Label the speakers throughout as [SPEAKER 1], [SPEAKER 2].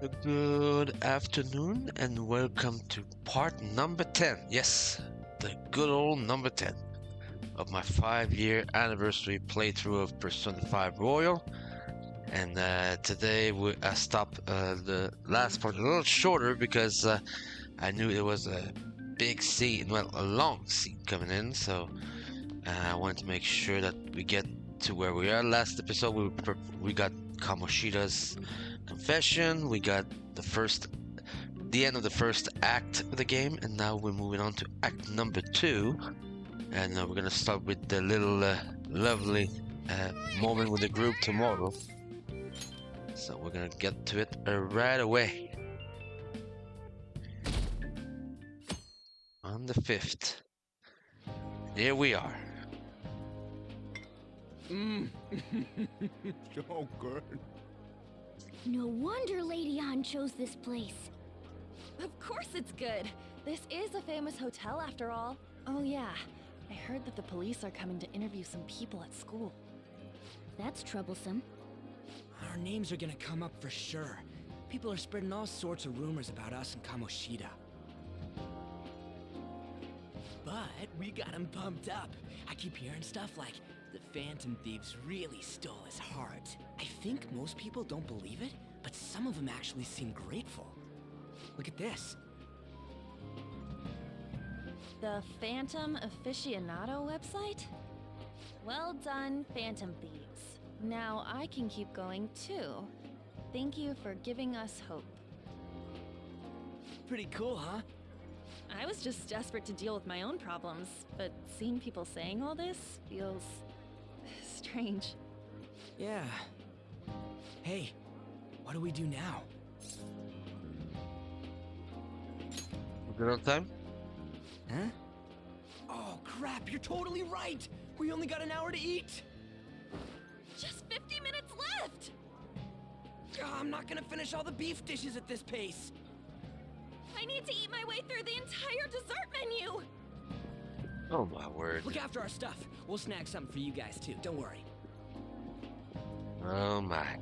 [SPEAKER 1] Good afternoon and welcome to part number 10. Yes, the good old number 10 of my 5-year anniversary playthrough of Persona 5 Royal. And today I stopped the last part a little shorter because I knew there was a big scene, well, a long scene coming in. So I wanted to make sure that we get to where we are. Last episode we got Kamoshida's confession. We got the end of the first act of the game, and now we're moving on to act number 2. And we're gonna start with the little lovely moment with the group tomorrow. So we're gonna get to it right away. On the 5th. Here we are.
[SPEAKER 2] So good.
[SPEAKER 3] No wonder Lady An chose this place.
[SPEAKER 4] Of course it's good. This is a famous hotel after all. Oh yeah, I heard that the police are coming to interview some people at school.
[SPEAKER 3] That's troublesome.
[SPEAKER 2] Our names are gonna come up for sure. People are spreading all sorts of rumors about us and Kamoshida. But we got him pumped up. I keep hearing stuff like the Phantom Thieves really stole his heart. I think most people don't believe it, but some of them actually seem grateful. Look at this.
[SPEAKER 4] The Phantom Aficionado website? Well done, Phantom Thieves. Now I can keep going too. Thank you for giving us hope.
[SPEAKER 2] Pretty cool, huh?
[SPEAKER 4] I was just desperate to deal with my own problems, but seeing people saying all this feels strange.
[SPEAKER 2] Yeah. Hey, what do we do now?
[SPEAKER 1] We're good on time?
[SPEAKER 2] Huh? Oh crap, you're totally right! We only got an hour to eat!
[SPEAKER 4] Just 50 minutes left!
[SPEAKER 2] I'm not gonna finish all the beef dishes at this pace!
[SPEAKER 4] I need to eat my way through the entire dessert menu!
[SPEAKER 1] Oh my word.
[SPEAKER 2] Look after our stuff. We'll snag something for you guys too, don't worry.
[SPEAKER 1] Oh my.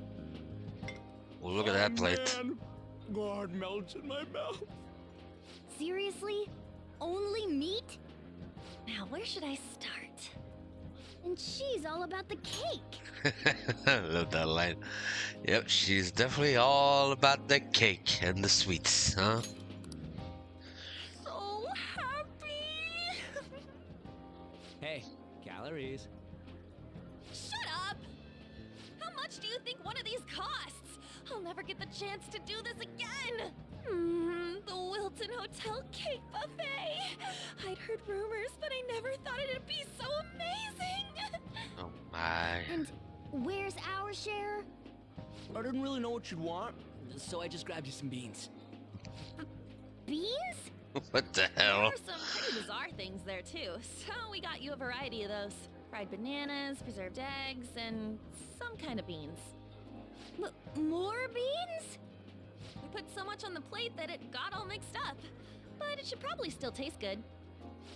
[SPEAKER 1] Well, look at that plate.
[SPEAKER 2] Man. God melts in my mouth.
[SPEAKER 3] Seriously? Only meat?
[SPEAKER 4] Now, where should I start?
[SPEAKER 3] And she's all about the cake.
[SPEAKER 1] I love that line. Yep, she's definitely all about the cake and the sweets, huh?
[SPEAKER 4] So happy!
[SPEAKER 2] Hey, calories.
[SPEAKER 4] Shut up! How much do you think one of these costs? I'll never get the chance to do this again! The Wilton Hotel Cake Buffet! I'd heard rumors, but I never thought it'd be so amazing!
[SPEAKER 1] Oh my.
[SPEAKER 3] And where's our share?
[SPEAKER 2] I didn't really know what you'd want, so I just grabbed you some beans.
[SPEAKER 3] Beans?
[SPEAKER 1] What the
[SPEAKER 4] There
[SPEAKER 1] hell?
[SPEAKER 4] are some pretty bizarre things there too, so we got you a variety of those. Fried bananas, preserved eggs, and some kind of beans.
[SPEAKER 3] More beans?
[SPEAKER 4] We put so much on the plate that it got all mixed up. But it should probably still taste good.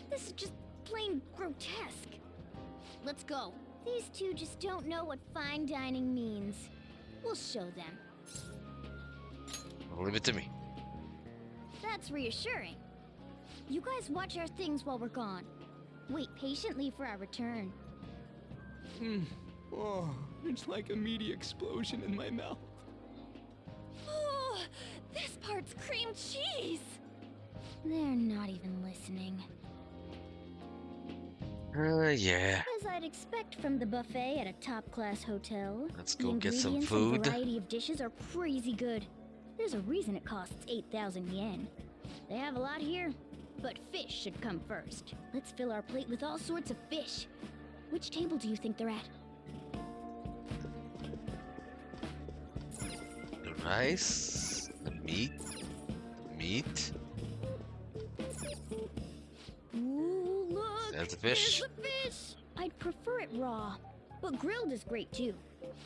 [SPEAKER 3] This is just plain grotesque. Let's go. These two just don't know what fine dining means. We'll show them.
[SPEAKER 1] Leave it to me.
[SPEAKER 3] That's reassuring. You guys watch our things while we're gone. Wait patiently for our return.
[SPEAKER 2] Oh, it's like a meaty explosion in my mouth.
[SPEAKER 4] Oh, this part's cream cheese!
[SPEAKER 3] They're not even listening.
[SPEAKER 1] Yeah.
[SPEAKER 3] As I'd expect from the buffet at a top-class hotel,
[SPEAKER 1] Let's
[SPEAKER 3] the
[SPEAKER 1] go get some
[SPEAKER 3] ingredients
[SPEAKER 1] food.
[SPEAKER 3] and variety of dishes are crazy good. There's a reason it costs 8,000 yen. They have a lot here, but fish should come first. Let's fill our plate with all sorts of fish. Which table do you think they're at?
[SPEAKER 1] The rice, the meat.
[SPEAKER 3] Ooh, look!
[SPEAKER 1] There's the fish.
[SPEAKER 3] There's the fish! I'd prefer it raw, but grilled is great too.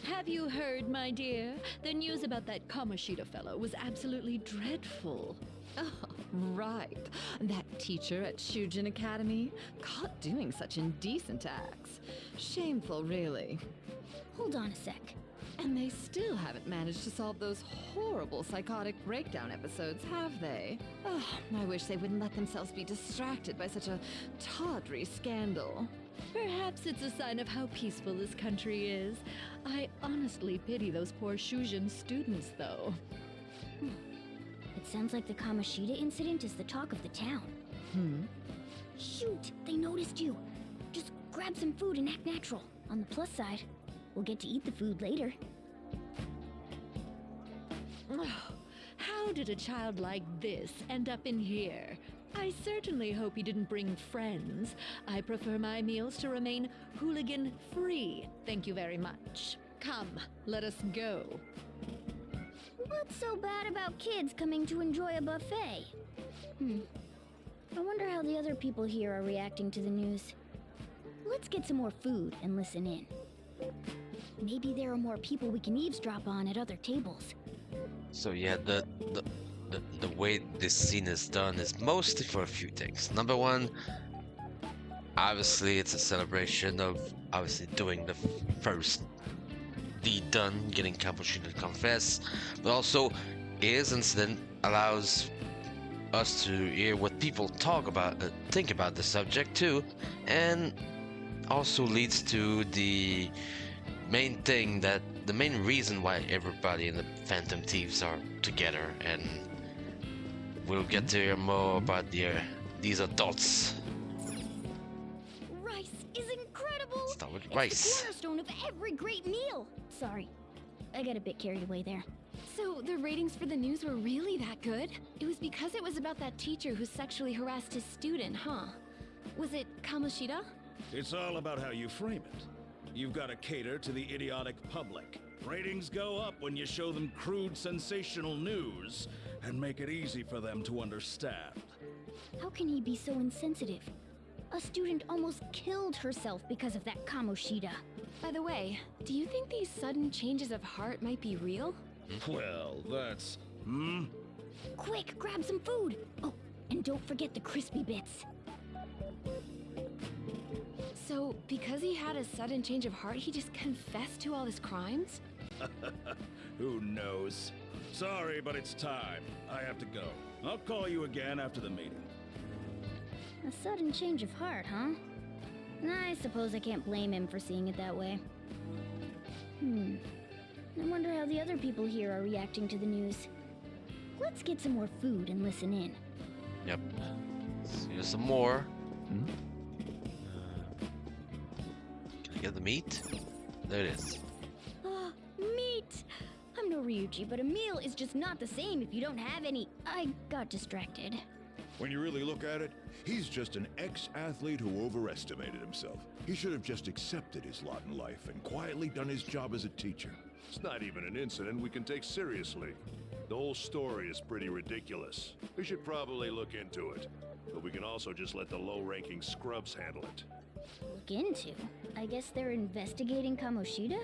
[SPEAKER 5] Have you heard, my dear? The news about that Kamoshida fellow was absolutely dreadful. Oh, right. That teacher at Shujin Academy, caught doing such indecent acts. Shameful, really.
[SPEAKER 3] Hold on a sec.
[SPEAKER 5] And they still haven't managed to solve those horrible psychotic breakdown episodes, have they? Oh, I wish they wouldn't let themselves be distracted by such a tawdry scandal. Perhaps it's a sign of how peaceful this country is. I honestly pity those poor Shujin students, though.
[SPEAKER 3] It sounds like the Kamoshida incident is the talk of the town. Shoot, they noticed you. Just grab some food and act natural. On the plus side, we'll get to eat the food later.
[SPEAKER 5] How did a child like this end up in here? I certainly hope he didn't bring friends. I prefer my meals to remain hooligan-free. Thank you very much. Come, let us go.
[SPEAKER 3] What's so bad about kids coming to enjoy a buffet? I wonder how the other people here are reacting to the news. Let's get some more food and listen in. Maybe there are more people we can eavesdrop on at other tables.
[SPEAKER 1] So yeah, the way this scene is done is mostly for a few things. Number one, obviously it's a celebration of obviously doing the first deed done, getting Kamoshida to confess, but also his incident allows us to hear what people think about the subject too, and also leads to the main reason why everybody in the Phantom Thieves are together, and we'll get to hear more about these adults.
[SPEAKER 3] Rice is incredible!
[SPEAKER 1] Start with
[SPEAKER 3] It's
[SPEAKER 1] rice.
[SPEAKER 3] the cornerstone of every great meal! Sorry, I got a bit carried away there.
[SPEAKER 4] So the ratings for the news were really that good? It was because it was about that teacher who sexually harassed his student, huh? Was it Kamoshida?
[SPEAKER 6] It's all about how you frame it. You've got to cater to the idiotic public. Ratings go up when you show them crude, sensational news and make it easy for them to understand.
[SPEAKER 3] How can he be so insensitive? A student almost killed herself because of that Kamoshida.
[SPEAKER 4] By the way, do you think these sudden changes of heart might be real?
[SPEAKER 6] Well, that's...
[SPEAKER 3] Quick, grab some food! Oh, and don't forget the crispy bits.
[SPEAKER 4] So, because he had a sudden change of heart, he just confessed to all his crimes?
[SPEAKER 6] Who knows? Sorry, but it's time. I have to go. I'll call you again after the meeting.
[SPEAKER 3] A sudden change of heart, huh? I suppose I can't blame him for seeing it that way. I wonder how the other people here are reacting to the news. Let's get some more food and listen in.
[SPEAKER 1] Yep. Here's some more. Can I get the meat? There it is.
[SPEAKER 3] Ah, meat! I'm no Ryuji, but a meal is just not the same if you don't have any. I got distracted.
[SPEAKER 7] When you really look at it, he's just an ex-athlete who overestimated himself. He should have just accepted his lot in life and quietly done his job as a teacher.
[SPEAKER 8] It's not even an incident we can take seriously. The whole story is pretty ridiculous. We should probably look into it. But we can also just let the low-ranking scrubs handle it.
[SPEAKER 3] Look into? I guess they're investigating Kamoshida?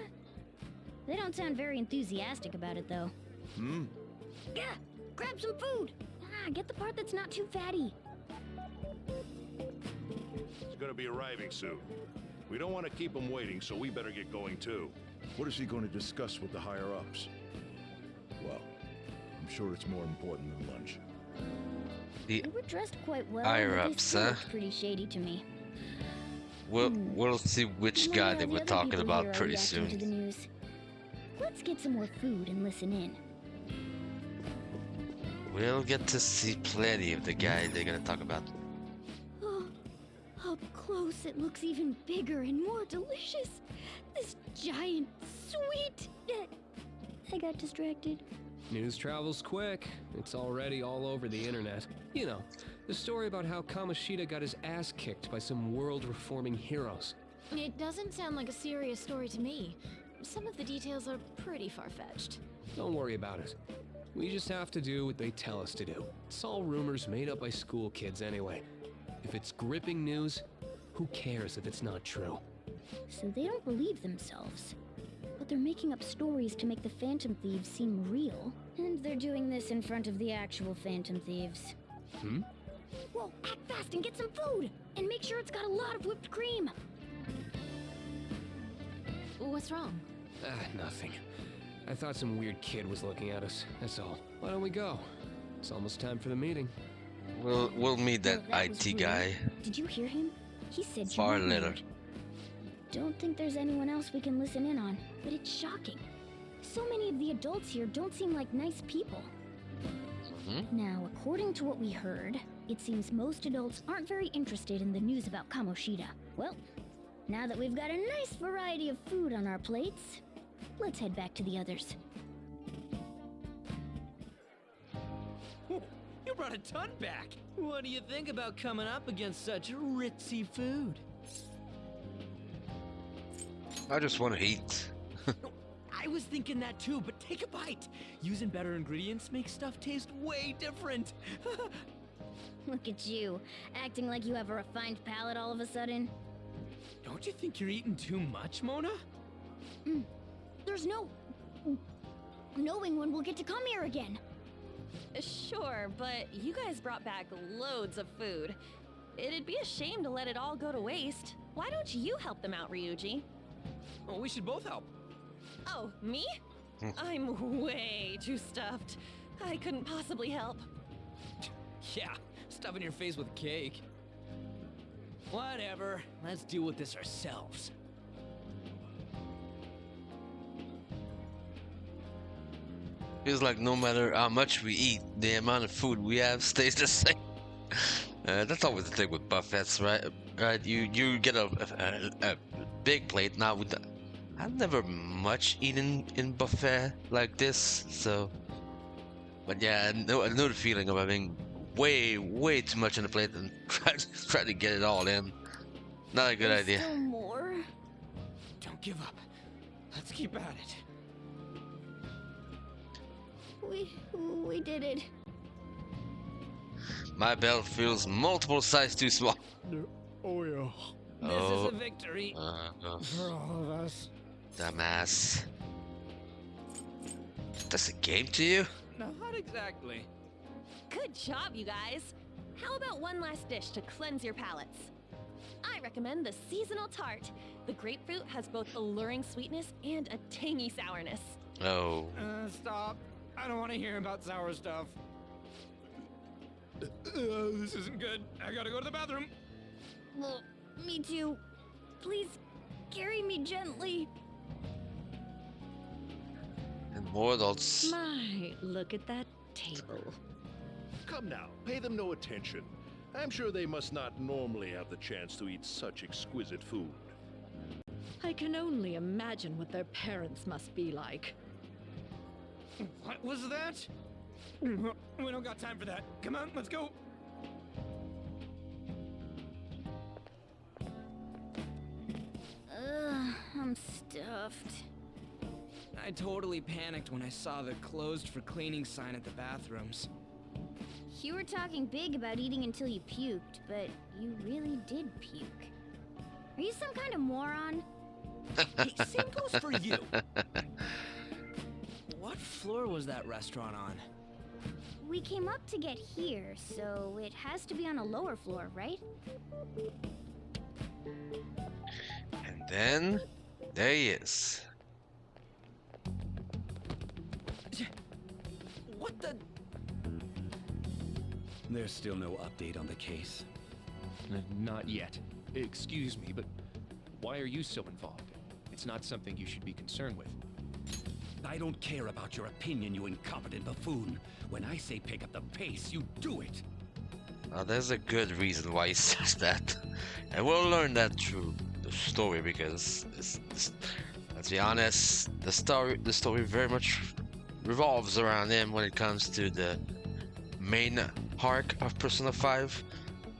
[SPEAKER 3] They don't sound very enthusiastic about it, though. Yeah, grab some food! Get the part that's not too fatty.
[SPEAKER 8] He's gonna be arriving soon. We don't want to keep him waiting, so we better get going too.
[SPEAKER 7] What is he going to discuss with the higher-ups? Well, I'm sure it's more important than lunch.
[SPEAKER 1] The
[SPEAKER 3] They were dressed quite well,
[SPEAKER 1] higher
[SPEAKER 3] but
[SPEAKER 1] ups,
[SPEAKER 3] this still
[SPEAKER 1] huh?
[SPEAKER 3] looks pretty shady to me.
[SPEAKER 1] we'll see which
[SPEAKER 3] I
[SPEAKER 1] guy
[SPEAKER 3] wonder
[SPEAKER 1] they
[SPEAKER 3] how
[SPEAKER 1] were
[SPEAKER 3] the other
[SPEAKER 1] talking
[SPEAKER 3] people
[SPEAKER 1] about
[SPEAKER 3] here are
[SPEAKER 1] pretty
[SPEAKER 3] reacting to the
[SPEAKER 1] soon.
[SPEAKER 3] news. Let's get some more food and listen in.
[SPEAKER 1] We'll get to see plenty of the guy they're gonna talk about.
[SPEAKER 3] Oh, up close it looks even bigger and more delicious. This giant, sweet... I got distracted.
[SPEAKER 9] News travels quick. It's already all over the internet. You know, the story about how Kamoshida got his ass kicked by some world-reforming heroes.
[SPEAKER 4] It doesn't sound like a serious story to me. Some of the details are pretty far-fetched.
[SPEAKER 9] Don't worry about it. We just have to do what they tell us to do. It's all rumors made up by school kids anyway. If it's gripping news, who cares if it's not true?
[SPEAKER 3] So they don't believe themselves. But they're making up stories to make the Phantom Thieves seem real. And they're doing this in front of the actual Phantom Thieves. Whoa, act fast and get some food! And make sure it's got a lot of whipped cream!
[SPEAKER 4] What's wrong?
[SPEAKER 9] Nothing. I thought some weird kid was looking at us, that's all. Why don't we go? It's almost time for the meeting.
[SPEAKER 1] We'll meet that
[SPEAKER 3] Well, was
[SPEAKER 1] IT
[SPEAKER 3] weird.
[SPEAKER 1] guy
[SPEAKER 3] Did you hear him? He said you
[SPEAKER 1] far
[SPEAKER 3] weren't
[SPEAKER 1] later.
[SPEAKER 3] weird. Don't think there's anyone else we can listen in on, but it's shocking. So many of the adults here don't seem like nice people. Now, according to what we heard, it seems most adults aren't very interested in the news about Kamoshida. Well, now that we've got a nice variety of food on our plates, let's head back to the others.
[SPEAKER 2] You brought a ton back. What do you think about coming up against such ritzy food?
[SPEAKER 1] I just want to eat.
[SPEAKER 2] I was thinking that too, but take a bite. Using better ingredients makes stuff taste way different.
[SPEAKER 3] Look at you, acting like you have a refined palate all of a sudden.
[SPEAKER 2] Don't you think you're eating too much, Mona?
[SPEAKER 3] There's no knowing when we'll get to come here again.
[SPEAKER 4] Sure, but you guys brought back loads of food. It'd be a shame to let it all go to waste. Why don't you help them out, Ryuji?
[SPEAKER 2] Oh, we should both help.
[SPEAKER 4] Oh, me? I'm way too stuffed. I couldn't possibly help.
[SPEAKER 2] Yeah, stuffing your face with cake. Whatever, let's deal with this ourselves.
[SPEAKER 1] Feels like no matter how much we eat, the amount of food we have stays the same. That's always the thing with buffets, right? Right? You get a big plate. Now with I've never much eaten in buffet like this, so. But yeah, I know the feeling of having way too much on the plate and try to get it all in. Not a good
[SPEAKER 3] There's
[SPEAKER 1] idea.
[SPEAKER 3] Still more?
[SPEAKER 2] Don't give up. Let's keep at it.
[SPEAKER 3] We did it.
[SPEAKER 1] My belt feels multiple sizes too small.
[SPEAKER 6] Oh, yeah.
[SPEAKER 2] This is a victory
[SPEAKER 6] For all of us.
[SPEAKER 1] Dumbass. That's a game to you?
[SPEAKER 2] No, not exactly.
[SPEAKER 4] Good job, you guys. How about one last dish to cleanse your palates? I recommend the seasonal tart. The grapefruit has both alluring sweetness and a tangy sourness.
[SPEAKER 1] Oh.
[SPEAKER 2] Stop. I don't want to hear about sour stuff. This isn't good. I gotta go to the bathroom.
[SPEAKER 3] Well, me too. Please carry me gently.
[SPEAKER 1] And more adults.
[SPEAKER 5] My, look at that table.
[SPEAKER 8] Come now, pay them no attention. I'm sure they must not normally have the chance to eat such exquisite food.
[SPEAKER 5] I can only imagine what their parents must be like.
[SPEAKER 2] What was that? We don't got time for that. Come on, let's go.
[SPEAKER 3] I'm stuffed.
[SPEAKER 2] I totally panicked when I saw the closed for cleaning sign at the bathrooms.
[SPEAKER 3] You were talking big about eating until you puked, but you really did puke. Are you some kind of moron?
[SPEAKER 2] Hey, same goes for you. What floor was that restaurant on?
[SPEAKER 3] We came up to get here, so it has to be on a lower floor, right?
[SPEAKER 1] And then there he is.
[SPEAKER 2] What the?
[SPEAKER 10] There's still no update on the case.
[SPEAKER 9] Not yet. Excuse me, but why are you so involved? It's not something you should be concerned with.
[SPEAKER 10] I don't care about your opinion, you incompetent buffoon. When I say pick up the pace, you do it.
[SPEAKER 1] There's a good reason why he says that. And we'll learn that through the story because, let's be honest, the story very much revolves around him when it comes to the main arc of Persona 5.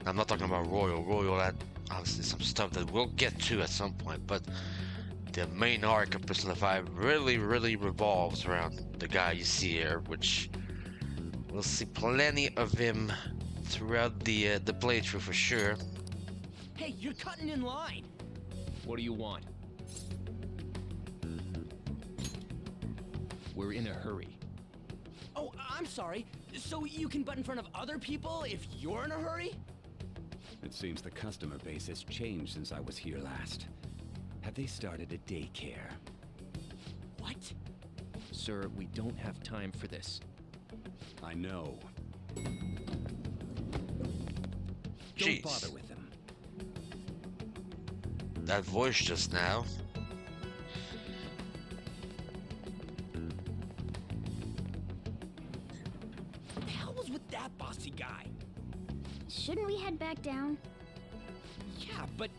[SPEAKER 1] I'm not talking about Royal. Royal had obviously some stuff that we'll get to at some point, but the main arc of Persona 5 really revolves around the guy you see here, which we'll see plenty of him throughout the playthrough for sure.
[SPEAKER 2] Hey, you're cutting in line.
[SPEAKER 9] What do you want? We're in a hurry.
[SPEAKER 2] Oh, I'm sorry. So you can butt in front of other people if you're in a hurry?
[SPEAKER 10] It seems the customer base has changed since I was here last. Have they started a daycare?
[SPEAKER 2] What?
[SPEAKER 9] Sir, we don't have time for this.
[SPEAKER 10] I know.
[SPEAKER 1] Jeez.
[SPEAKER 10] Don't bother with him.
[SPEAKER 1] That voice just now.
[SPEAKER 2] What the hell was with that bossy guy?
[SPEAKER 3] Shouldn't we head back down?
[SPEAKER 2] Yeah, but...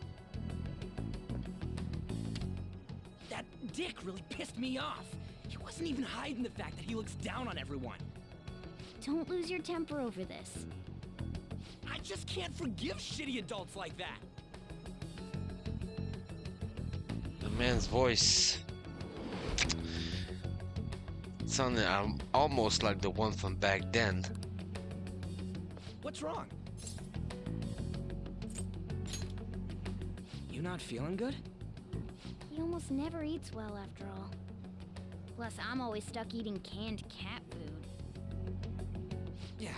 [SPEAKER 2] that dick really pissed me off. He wasn't even hiding the fact that he looks down on everyone.
[SPEAKER 3] Don't lose your temper over this.
[SPEAKER 2] I just can't forgive shitty adults like that.
[SPEAKER 1] The man's voice sounded almost like the one from back then.
[SPEAKER 2] What's wrong? You not feeling good?
[SPEAKER 3] He almost never eats well after all. Plus, I'm always stuck eating canned cat food.
[SPEAKER 2] Yeah,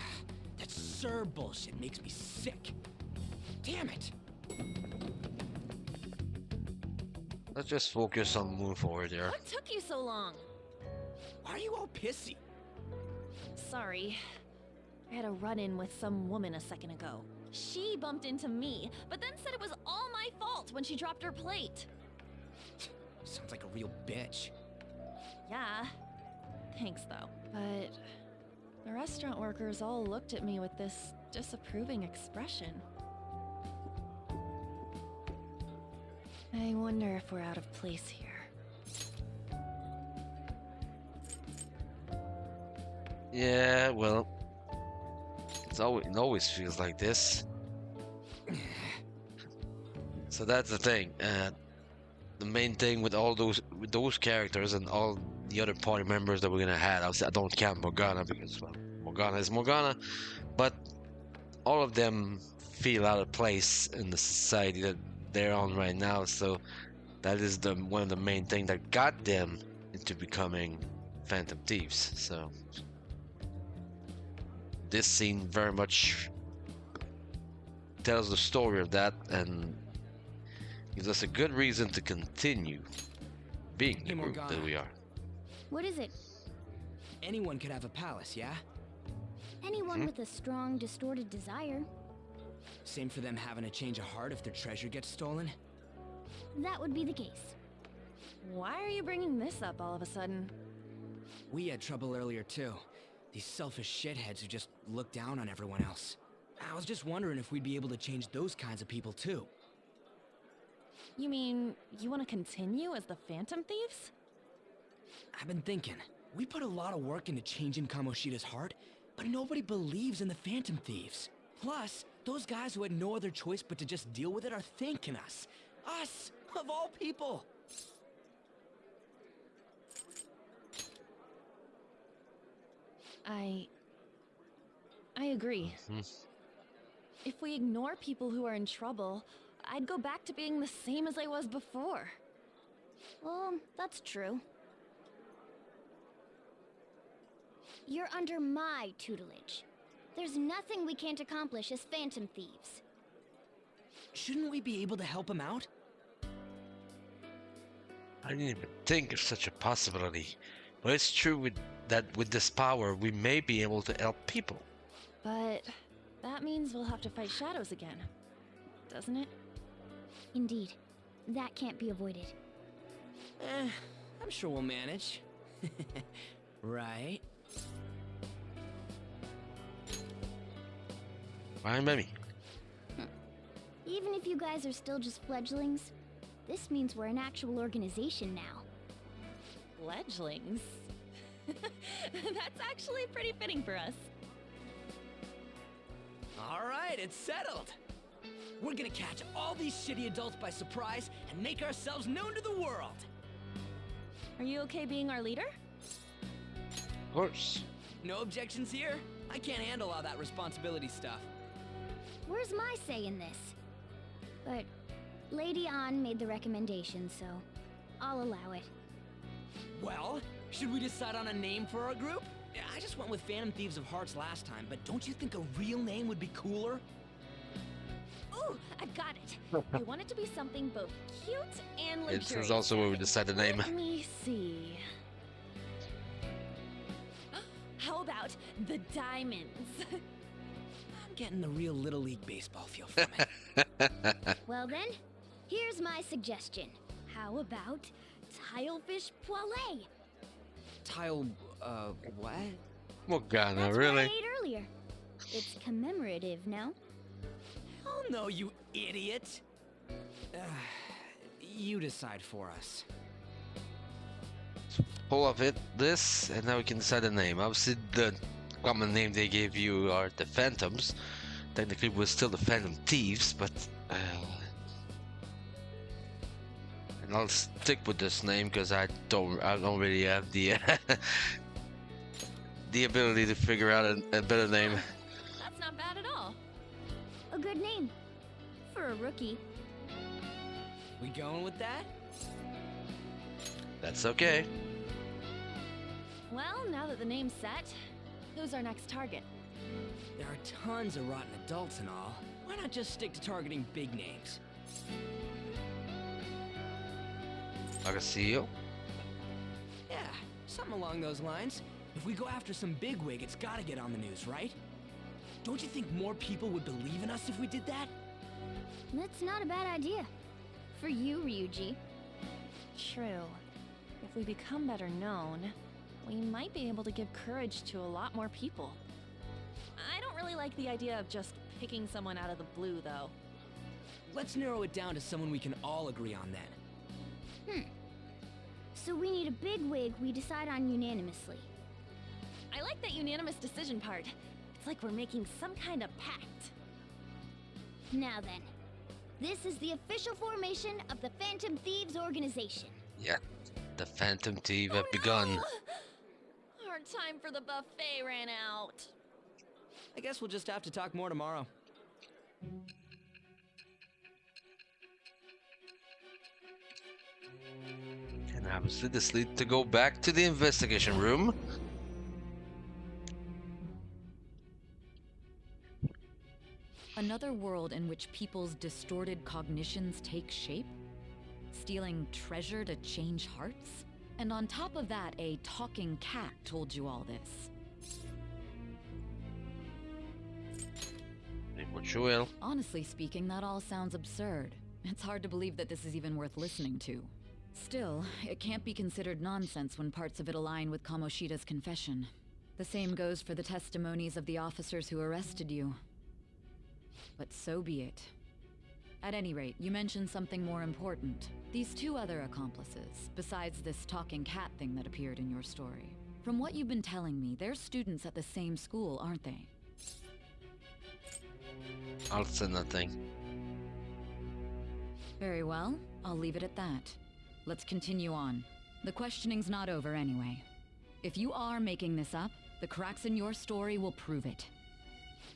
[SPEAKER 2] that Sir bullshit makes me sick. Damn it!
[SPEAKER 1] Let's just focus on moving forward there.
[SPEAKER 4] What took you so long?
[SPEAKER 2] Why are you all pissy?
[SPEAKER 4] Sorry. I had a run-in with some woman a second ago. She bumped into me, but then said it was all my fault when she dropped her plate.
[SPEAKER 2] Sounds like a real bitch.
[SPEAKER 4] Yeah. Thanks, though. But the restaurant workers all looked at me with this disapproving expression. I wonder if we're out of place here.
[SPEAKER 1] Yeah, well, it always feels like this. So that's the thing. The main thing with all those characters and all the other party members that we're gonna have, obviously I don't count Morgana because, well, Morgana is Morgana, but all of them feel out of place in the society that they're on right now. So that is one of the main things that got them into becoming Phantom Thieves. So this scene very much tells the story of that and gives us a good reason to continue being the group that we are.
[SPEAKER 3] What is it?
[SPEAKER 2] Anyone could have a palace, yeah?
[SPEAKER 3] Anyone with a strong, distorted desire.
[SPEAKER 2] Same for them having a change of heart if their treasure gets stolen?
[SPEAKER 3] That would be the case.
[SPEAKER 4] Why are you bringing this up all of a sudden?
[SPEAKER 2] We had trouble earlier too. These selfish shitheads who just look down on everyone else. I was just wondering if we'd be able to change those kinds of people too.
[SPEAKER 4] You mean, you want to continue as the Phantom Thieves?
[SPEAKER 2] I've been thinking, we put a lot of work into changing Kamoshida's heart, but nobody believes in the Phantom Thieves. Plus, those guys who had no other choice but to just deal with it are thanking us. Us, of all people!
[SPEAKER 4] I agree. If we ignore people who are in trouble, I'd go back to being the same as I was before.
[SPEAKER 3] Well, that's true. You're under my tutelage. There's nothing we can't accomplish as Phantom Thieves.
[SPEAKER 2] Shouldn't we be able to help him out?
[SPEAKER 1] I didn't even think of such a possibility. But it's true that with this power, we may be able to help people.
[SPEAKER 4] But that means we'll have to fight shadows again, doesn't it?
[SPEAKER 3] Indeed. That can't be avoided.
[SPEAKER 2] I'm sure we'll manage. Right?
[SPEAKER 1] Fine, baby.
[SPEAKER 3] Even if you guys are still just fledglings, this means we're an actual organization now.
[SPEAKER 4] Fledglings? That's actually pretty fitting for us.
[SPEAKER 2] Alright, it's settled! We're gonna catch all these shitty adults by surprise and make ourselves known to the world!
[SPEAKER 4] Are you okay being our leader?
[SPEAKER 1] Of course.
[SPEAKER 2] No objections here? I can't handle all that responsibility stuff.
[SPEAKER 3] Where's my say in this? But Lady An made the recommendation, so I'll allow it.
[SPEAKER 2] Well, should we decide on a name for our group? I just went with Phantom Thieves of Hearts last time, but don't you think a real name would be cooler?
[SPEAKER 4] Ooh, I've got it. I want it to be something both cute and luxurious.
[SPEAKER 1] This is also where we decide the name.
[SPEAKER 4] Let me see. How about the diamonds?
[SPEAKER 2] I'm getting the real Little League Baseball feel from it.
[SPEAKER 3] Well then, here's my suggestion. How about Tilefish Poilé?
[SPEAKER 2] Tile, what?
[SPEAKER 1] Morgana,
[SPEAKER 3] That's what I
[SPEAKER 1] really?
[SPEAKER 3] ate earlier. It's commemorative, no?
[SPEAKER 2] Oh no, you idiot! You decide for us.
[SPEAKER 1] Pull up this, and now we can decide the name. Obviously, the common name they gave you are the Phantoms. Technically, we're still the Phantom Thieves, but and I'll stick with this name because I don't really have the the ability to figure out a better name.
[SPEAKER 4] That's not bad at all.
[SPEAKER 3] A good name. For a rookie.
[SPEAKER 2] We going with that?
[SPEAKER 1] That's okay.
[SPEAKER 4] Well, now that the name's set, who's our next target?
[SPEAKER 2] There are tons of rotten adults and all. Why not just stick to targeting big names?
[SPEAKER 1] Like a CEO.
[SPEAKER 2] Yeah, something along those lines. If we go after some bigwig, it's gotta get on the news, right? Don't you think more people would believe in us if we did that?
[SPEAKER 3] That's not a bad idea. For you, Ryuji.
[SPEAKER 4] True. If we become better known, we might be able to give courage to a lot more people. I don't really like the idea of just picking someone out of the blue, though.
[SPEAKER 2] Let's narrow it down to someone we can all agree on then.
[SPEAKER 3] So we need a big wig we decide on unanimously.
[SPEAKER 4] I like that unanimous decision part. It's like we're making some kind of pact.
[SPEAKER 3] Now then, this is the official formation of the Phantom Thieves organization.
[SPEAKER 1] Yeah, the Phantom Thief have begun.
[SPEAKER 4] No! Our time for the buffet ran out.
[SPEAKER 2] I guess we'll just have to talk more tomorrow.
[SPEAKER 1] And obviously this leads to go back to the investigation room.
[SPEAKER 11] Another world in which people's distorted cognitions take shape? Stealing treasure to change hearts? And on top of that, a talking cat told you all this.
[SPEAKER 1] Say what you will.
[SPEAKER 11] Honestly speaking, that all sounds absurd. It's hard to believe that this is even worth listening to. Still, it can't be considered nonsense when parts of it align with Kamoshida's confession. The same goes for the testimonies of the officers who arrested you. But so be it. At any rate, you mentioned something more important. These two other accomplices, besides this talking cat thing that appeared in your story. From what you've been telling me, they're students at the same school, aren't they?
[SPEAKER 1] I'll say nothing.
[SPEAKER 11] Very well, I'll leave it at that. Let's continue on. The questioning's not over anyway. If you are making this up, the cracks in your story will prove it.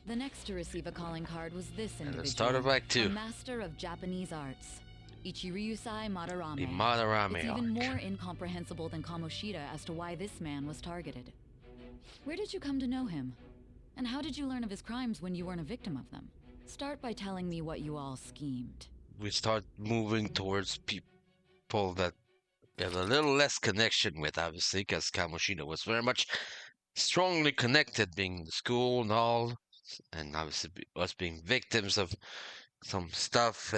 [SPEAKER 11] The next to receive a calling card was this individual.
[SPEAKER 1] let's start it back
[SPEAKER 11] a
[SPEAKER 1] to
[SPEAKER 11] master of Japanese arts. Ichiryusai Madarame.
[SPEAKER 1] the Madarame
[SPEAKER 11] It's even
[SPEAKER 1] arc.
[SPEAKER 11] more incomprehensible than Kamoshida as to why this man was targeted. Where did you come to know him? And how did you learn of his crimes when you weren't a victim of them? Start by telling me what you all schemed.
[SPEAKER 1] We start moving towards people that we have a little less connection with, obviously, because Kamoshida was very much strongly connected, being the school and all, and obviously us being victims of some stuff.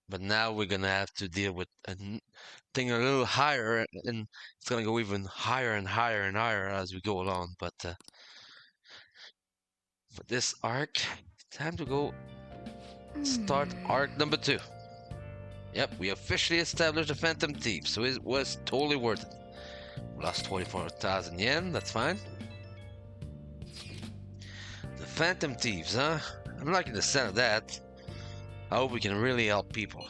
[SPEAKER 1] But now we're gonna have to deal with a thing a little higher, and it's gonna go even higher and higher and higher as we go along. But for this arc, time to go start arc number 2. Yep, we officially established the Phantom Thief, so it was totally worth it. Lost 24,000 yen, that's fine. The Phantom Thieves, huh? I'm liking the sound of that. I hope we can really help people.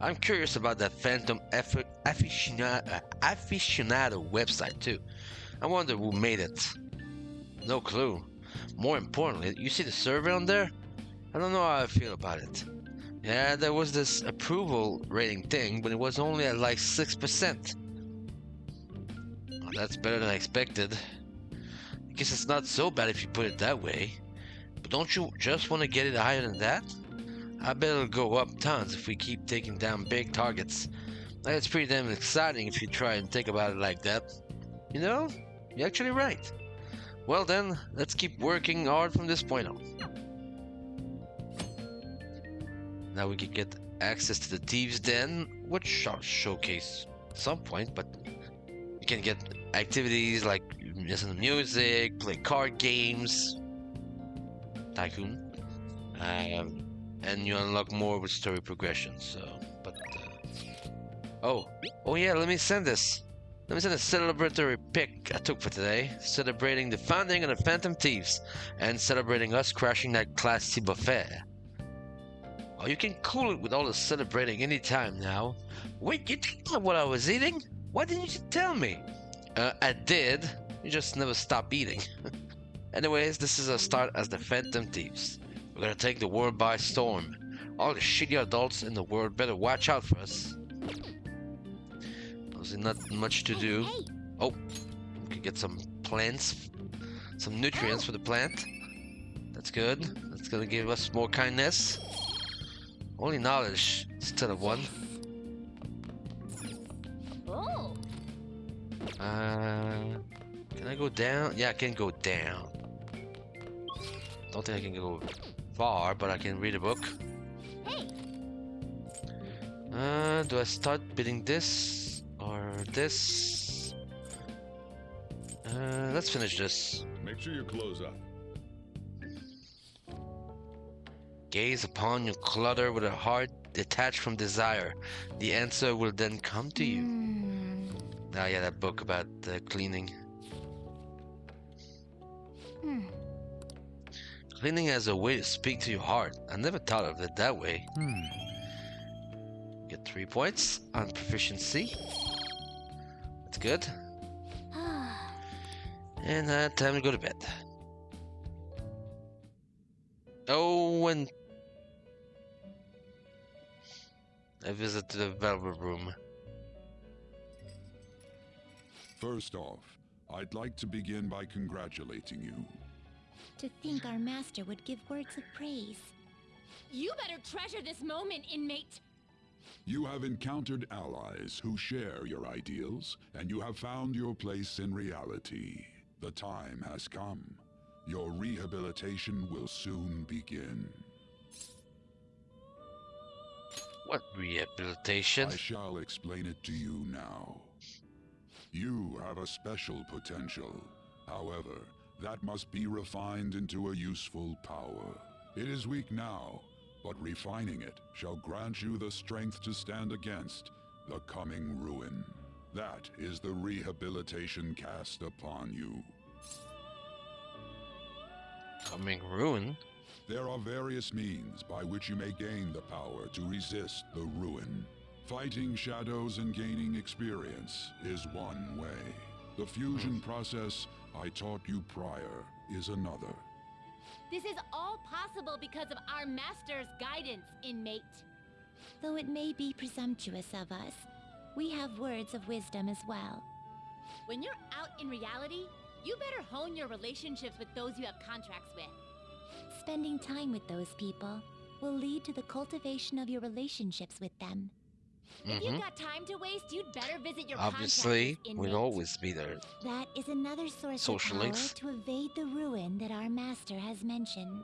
[SPEAKER 1] I'm curious about that Phantom aficionado website too. I wonder who made it. No clue. More importantly, you see the survey on there? I don't know how I feel about it. Yeah, there was this approval rating thing, but it was only at like 6%. Well, that's better than I expected. I guess it's not so bad if you put it that way. But don't you just want to get it higher than that? I bet it'll go up tons if we keep taking down big targets. It's pretty damn exciting if you try and think about it like that. You know, you're actually right. Well then, let's keep working hard from this point on. Now we can get access to the Thieves' Den, which I'll showcase at some point, but you can get activities like listen to music, play card games, Tycoon, and you unlock more with story progression. So, oh yeah, let me send this. Let me send a celebratory pic I took for today, celebrating the founding of the Phantom Thieves, and celebrating us crashing that classy buffet. Oh, you can cool it with all the celebrating anytime now. Wait, you didn't know what I was eating? Why didn't you tell me? I did. You just never stop eating. Anyways, this is a start as the Phantom Thieves. We're gonna take the world by storm. All the shitty adults in the world better watch out for us. There's not much to do.
[SPEAKER 3] Hey.
[SPEAKER 1] Oh, we can get some plants, some nutrients for the plant. That's good. That's gonna give us more kindness. Only knowledge instead of one.
[SPEAKER 3] Oh.
[SPEAKER 1] Can I go down? Yeah, I can go down. Don't think I can go far, but I can read a book.
[SPEAKER 3] Hey.
[SPEAKER 1] Do I start bidding this or this? Let's finish this.
[SPEAKER 7] Make sure you close up.
[SPEAKER 1] Gaze upon your clutter with a heart detached from desire. The answer will then come to you. Ah, yeah, that book about cleaning. Cleaning as a way to speak to your heart. I never thought of it that way. Get 3 points on proficiency. That's good. And time to go to bed. Oh, and a visit to the velvet room.
[SPEAKER 7] First off, I'd like to begin by congratulating you.
[SPEAKER 4] To think our master would give words of praise. You better treasure this moment, inmate.
[SPEAKER 7] You have encountered allies who share your ideals, and you have found your place in reality. The time has come. Your rehabilitation will soon begin.
[SPEAKER 1] What rehabilitation?
[SPEAKER 7] I shall explain it to you now. You have a special potential. However, that must be refined into a useful power. It is weak now, but refining it shall grant you the strength to stand against the coming ruin. That is the rehabilitation cast upon you.
[SPEAKER 1] Coming ruin?
[SPEAKER 7] There are various means by which you may gain the power to resist the ruin. Fighting shadows and gaining experience is one way. The fusion process I taught you prior is another.
[SPEAKER 4] This is all possible because of our master's guidance, inmate. Though it may be presumptuous of us, we have words of wisdom as well. When you're out in reality, you better hone your relationships with those you have contracts with. Spending time with those people will lead to the cultivation of your relationships with them. If you've got time to waste, you'd better visit your
[SPEAKER 1] Obviously,
[SPEAKER 4] contractors,
[SPEAKER 1] we'll
[SPEAKER 4] inmate.
[SPEAKER 1] always be there.
[SPEAKER 4] That is another source
[SPEAKER 1] Social
[SPEAKER 4] of power
[SPEAKER 1] links.
[SPEAKER 4] to evade the ruin that our master has mentioned.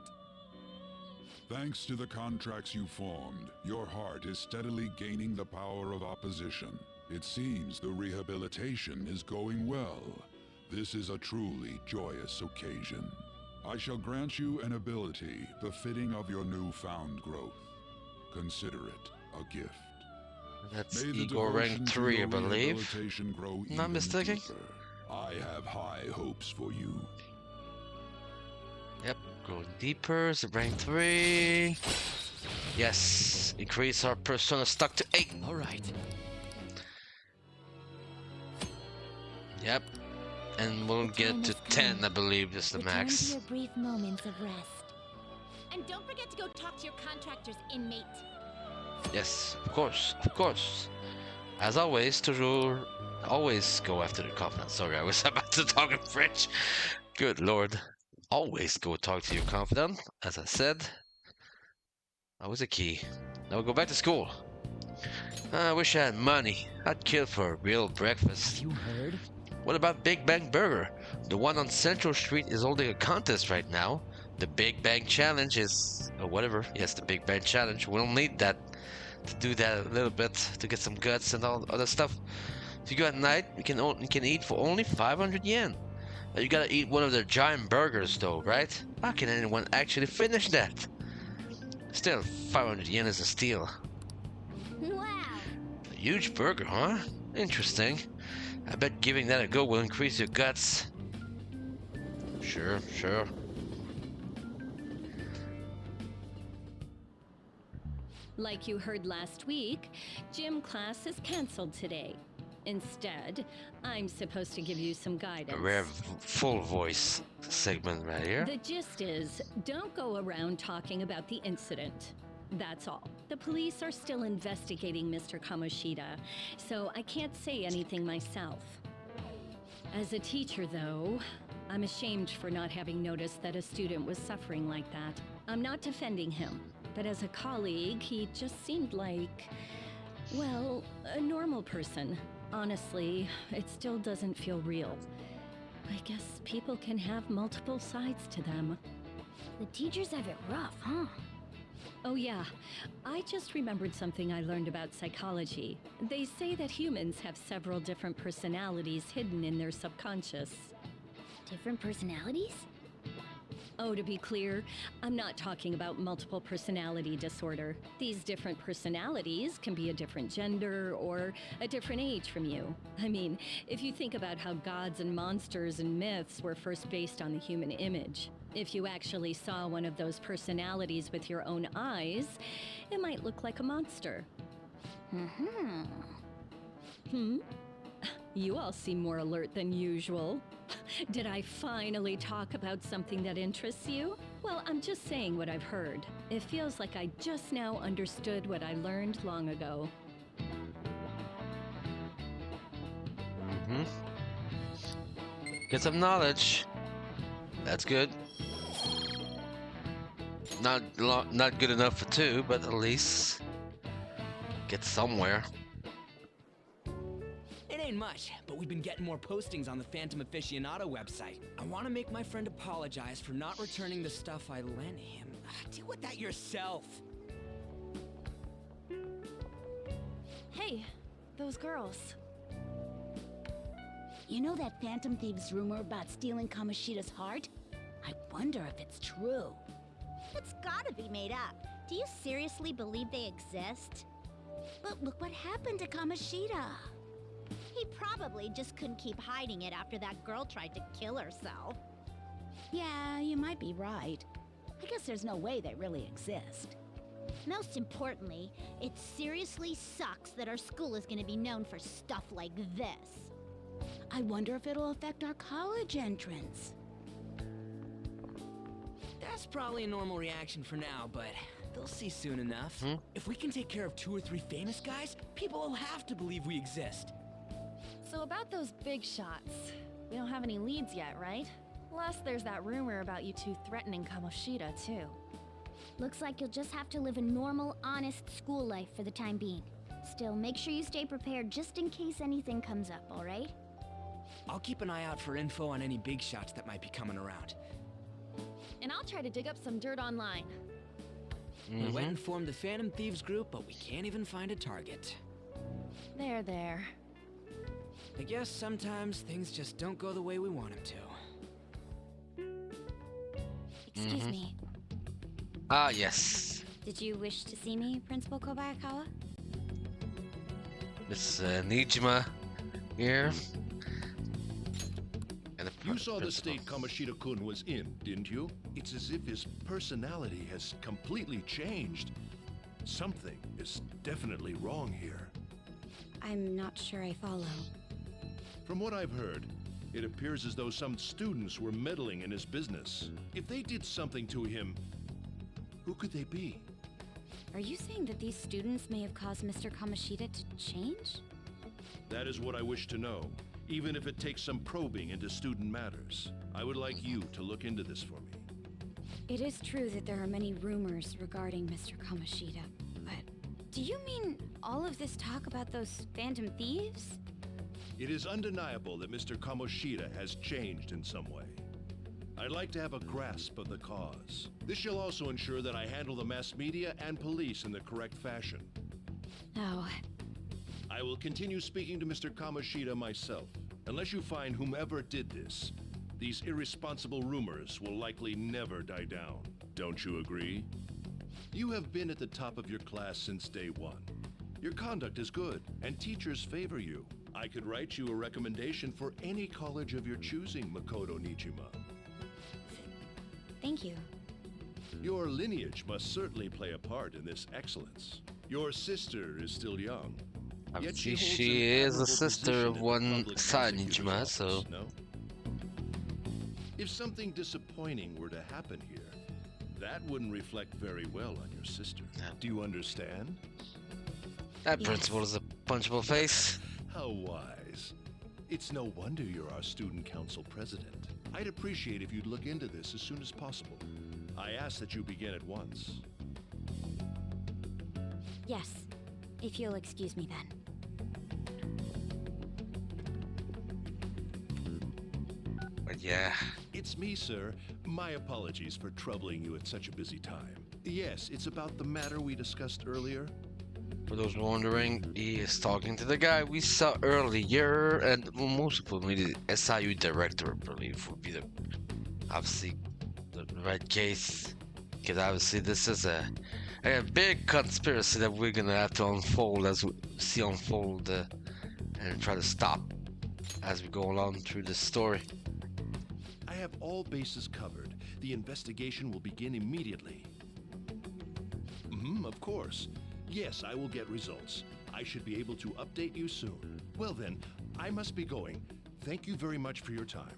[SPEAKER 7] Thanks to the contracts you formed, your heart is steadily gaining the power of opposition. It seems the rehabilitation is going well. This is a truly joyous occasion. I shall grant you an ability befitting of your newfound growth. Consider it a gift.
[SPEAKER 1] That's
[SPEAKER 7] May the
[SPEAKER 1] Igor rank
[SPEAKER 7] devotion to
[SPEAKER 1] 3, I
[SPEAKER 7] your
[SPEAKER 1] believe.
[SPEAKER 7] rehabilitation grow
[SPEAKER 1] Not
[SPEAKER 7] even
[SPEAKER 1] mistaken?
[SPEAKER 7] deeper. I have high hopes for you.
[SPEAKER 1] Yep, go deeper, so rank 3. Yes, increase our persona stock to 8.
[SPEAKER 2] All right.
[SPEAKER 1] Yep, and we'll
[SPEAKER 4] The
[SPEAKER 1] get
[SPEAKER 4] time
[SPEAKER 1] to
[SPEAKER 4] has
[SPEAKER 1] 10,
[SPEAKER 4] come.
[SPEAKER 1] I believe, is the
[SPEAKER 4] Return to
[SPEAKER 1] max.
[SPEAKER 4] your brief moments of rest. And don't forget to go talk to your contractors, inmate.
[SPEAKER 1] Yes, of course, of course. As always, toujours, always go after the confidant. Sorry, I was about to talk in French. Good lord. Always go talk to your confidant, as I said. That was a key. Now we'll go back to school. I wish I had money. I'd kill for a real breakfast.
[SPEAKER 2] You heard?
[SPEAKER 1] What about Big Bang Burger? The one on Central Street is holding a contest right now. The Big Bang Challenge is... or whatever. Yes, the Big Bang Challenge. We'll need that to do that a little bit to get some guts and all other stuff. If you go at night, you can eat for only 500 yen. You gotta eat one of their giant burgers though, right? How can anyone actually finish that? Still, 500 yen is a steal.
[SPEAKER 3] Wow.
[SPEAKER 1] A huge burger, huh? Interesting. I bet giving that a go will increase your guts. Sure, sure.
[SPEAKER 12] Like you heard last week, gym class is canceled today. Instead, I'm supposed to give you some guidance.
[SPEAKER 1] A rare full voice segment right here.
[SPEAKER 12] The gist is, don't go around talking about the incident. That's all. The police are still investigating Mr. Kamoshida, so I can't say anything myself. As a teacher, though, I'm ashamed for not having noticed that a student was suffering like that. I'm not defending him, but as a colleague, he just seemed like, well, a normal person. Honestly, it still doesn't feel real. I guess people can have multiple sides to them.
[SPEAKER 3] The teachers have it rough, huh?
[SPEAKER 12] Oh yeah, I just remembered something I learned about psychology. They say that humans have several different personalities hidden in their subconscious.
[SPEAKER 3] Different personalities?
[SPEAKER 12] Oh, to be clear, I'm not talking about multiple personality disorder. These different personalities can be a different gender or a different age from you. I mean, if you think about how gods and monsters and myths were first based on the human image, if you actually saw one of those personalities with your own eyes, it might look like a monster. You all seem more alert than usual. Did I finally talk about something that interests you? Well, I'm just saying what I've heard. It feels like I just now understood what I learned long ago.
[SPEAKER 1] Get some knowledge. That's good. Not good enough for two, but at least get somewhere.
[SPEAKER 2] It ain't much, but we've been getting more postings on the Phantom Aficionado website. I want to make my friend apologize for not returning the stuff I lent him. Deal with that yourself.
[SPEAKER 4] Hey, those girls.
[SPEAKER 13] You know that Phantom Thieves rumor about stealing Kamoshida's heart? I wonder if it's true.
[SPEAKER 3] It's gotta be made up. Do you seriously believe they exist?
[SPEAKER 13] But look what happened to Kamoshida.
[SPEAKER 3] He probably just couldn't keep hiding it after that girl tried to kill herself.
[SPEAKER 13] Yeah, you might be right. I guess there's no way they really exist.
[SPEAKER 3] Most importantly, it seriously sucks that our school is gonna be known for stuff like this.
[SPEAKER 13] I wonder if it'll affect our college entrance.
[SPEAKER 2] That's probably a normal reaction for now, but they'll see soon enough. If we can take care of 2 or 3 famous guys, people will have to believe we exist.
[SPEAKER 4] So about those big shots, we don't have any leads yet, right? Plus, there's that rumor about you two threatening Kamoshida, too.
[SPEAKER 3] Looks like you'll just have to live a normal, honest school life for the time being. Still, make sure you stay prepared just in case anything comes up, alright?
[SPEAKER 2] I'll keep an eye out for info on any big shots that might be coming around.
[SPEAKER 4] And I'll try to dig up some dirt online.
[SPEAKER 2] We went and formed the Phantom Thieves group, but we can't even find a target.
[SPEAKER 4] There.
[SPEAKER 2] I guess sometimes things just don't go the way we want them to.
[SPEAKER 3] Excuse me.
[SPEAKER 1] Ah, yes.
[SPEAKER 3] Did you wish to see me, Principal Kobayakawa?
[SPEAKER 1] Miss Nijima here. And
[SPEAKER 8] You saw the state Kamoshida-kun was in, didn't you? It's as if his personality has completely changed. Something is definitely wrong here.
[SPEAKER 13] I'm not sure I follow.
[SPEAKER 8] From what I've heard, it appears as though some students were meddling in his business. If they did something to him, who could they be?
[SPEAKER 13] Are you saying that these students may have caused Mr. Kamoshida to change?
[SPEAKER 8] That is what I wish to know, even if it takes some probing into student matters. I would like you to look into this for me.
[SPEAKER 13] It is true that there are many rumors regarding Mr. Kamoshida, but do you mean all of this talk about those Phantom Thieves?
[SPEAKER 8] It is undeniable that Mr. Kamoshida has changed in some way. I'd like to have a grasp of the cause. This shall also ensure that I handle the mass media and police in the correct fashion.
[SPEAKER 11] Oh,
[SPEAKER 8] I will continue speaking to Mr. Kamoshida myself. Unless you find whomever did this, these irresponsible rumors will likely never die down. Don't you agree? You have been at the top of your class since day one. Your conduct is good, and teachers favor you. I could write you a recommendation for any college of your choosing, Makoto Nijima.
[SPEAKER 3] Thank you.
[SPEAKER 8] Your lineage must certainly play a part in this excellence. Your sister is still young. Yet
[SPEAKER 1] She
[SPEAKER 8] holds
[SPEAKER 1] is
[SPEAKER 8] an
[SPEAKER 1] a
[SPEAKER 8] admirable
[SPEAKER 1] sister
[SPEAKER 8] position
[SPEAKER 1] of
[SPEAKER 8] in the
[SPEAKER 1] one
[SPEAKER 8] public
[SPEAKER 1] side
[SPEAKER 8] prosecutor's
[SPEAKER 1] Nijima,
[SPEAKER 8] office,
[SPEAKER 1] so...
[SPEAKER 8] no? If something disappointing were to happen here, that wouldn't reflect very well on your sister. Do you understand?
[SPEAKER 1] That
[SPEAKER 3] Yes.
[SPEAKER 1] principal is a punchable face.
[SPEAKER 8] How wise. It's no wonder you're our student council president. I'd appreciate if you'd look into this as soon as possible. I ask that you begin at once.
[SPEAKER 3] Yes, if you'll excuse me then.
[SPEAKER 1] But yeah,
[SPEAKER 8] It's me, sir. My apologies for troubling you at such a busy time. Yes, it's about the matter we discussed earlier.
[SPEAKER 1] for those wondering, he is talking to the guy we saw earlier, and well, most probably the SIU director, I believe, would be the obviously the right case. Because obviously this is a big conspiracy that we're gonna have to unfold as we see unfold and try to stop as we go along through this story.
[SPEAKER 8] I have all bases covered. The investigation will begin immediately. Of course. Yes, I will get results. I should be able to update you soon. Well then, I must be going. Thank you very much for your time.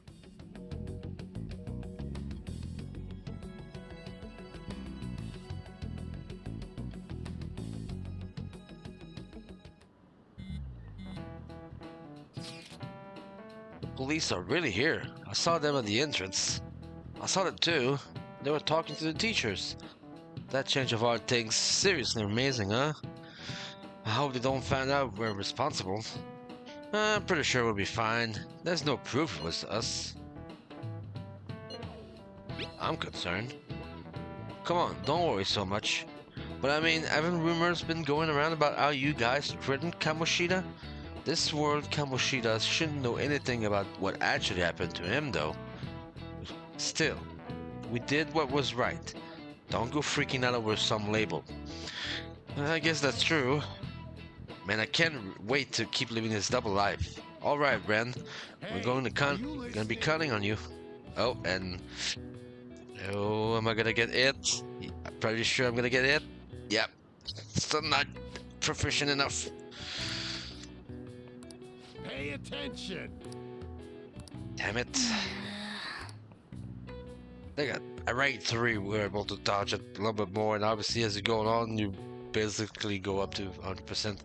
[SPEAKER 1] The police are really here. I saw them at the entrance. I saw them too. They were talking to the teachers. That change of heart thing's seriously amazing, huh? I hope they don't find out we're responsible. I'm pretty sure we'll be fine. There's no proof it was us. I'm concerned. Come on, don't worry so much. But I mean, haven't rumors been going around about how you guys threatened Kamoshida? This world Kamoshida shouldn't know anything about what actually happened to him, though. Still, we did what was right. Don't go freaking out over some label. I guess that's true. Man, I can't wait to keep living this double life. All right, Ren, we're going to be counting on you. Oh, and oh, am I gonna get it? I'm pretty sure I'm gonna get it. Yep, still not proficient enough.
[SPEAKER 6] Pay attention!
[SPEAKER 1] Damn it. They got a rate 3, we're able to dodge it a little bit more, and obviously as you go on, you basically go up to 100%.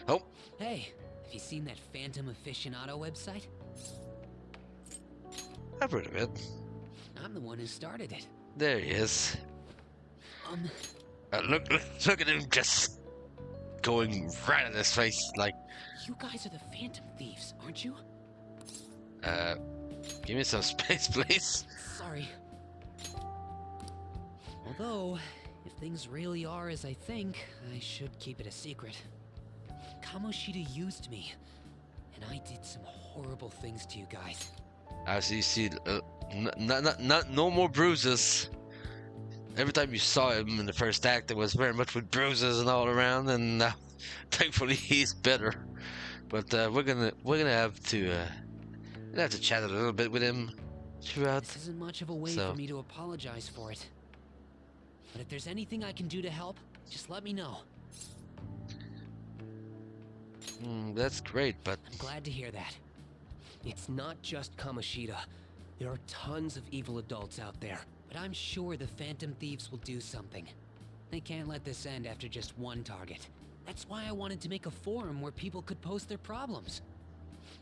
[SPEAKER 1] Oh,
[SPEAKER 2] Hey, have you seen that Phantom Aficionado website?
[SPEAKER 1] I've heard of it.
[SPEAKER 2] I'm the one who started it.
[SPEAKER 1] There he is. Look at him just going right in his face, like,
[SPEAKER 2] You guys are the Phantom Thieves, aren't you?
[SPEAKER 1] give me some space, please.
[SPEAKER 2] Sorry. Although, if things really are as I think, I should keep it a secret. Kamoshida used me, and I did some horrible things to you guys.
[SPEAKER 1] As you see, no more bruises. Every time you saw him in the first act, it was very much with bruises and all around, and thankfully he's better. But we're gonna have to chat a little bit with him throughout.
[SPEAKER 2] This isn't much of a way
[SPEAKER 1] So-
[SPEAKER 2] for me to apologize for it. But if there's anything I can do to help, just let me know.
[SPEAKER 1] That's great, but
[SPEAKER 2] I'm glad to hear that.
[SPEAKER 9] It's not just Kamoshida. There are tons of evil adults out there.
[SPEAKER 2] But I'm sure the Phantom Thieves will do something. They can't let this end after just one target. That's why I wanted to make a forum where people could post their problems.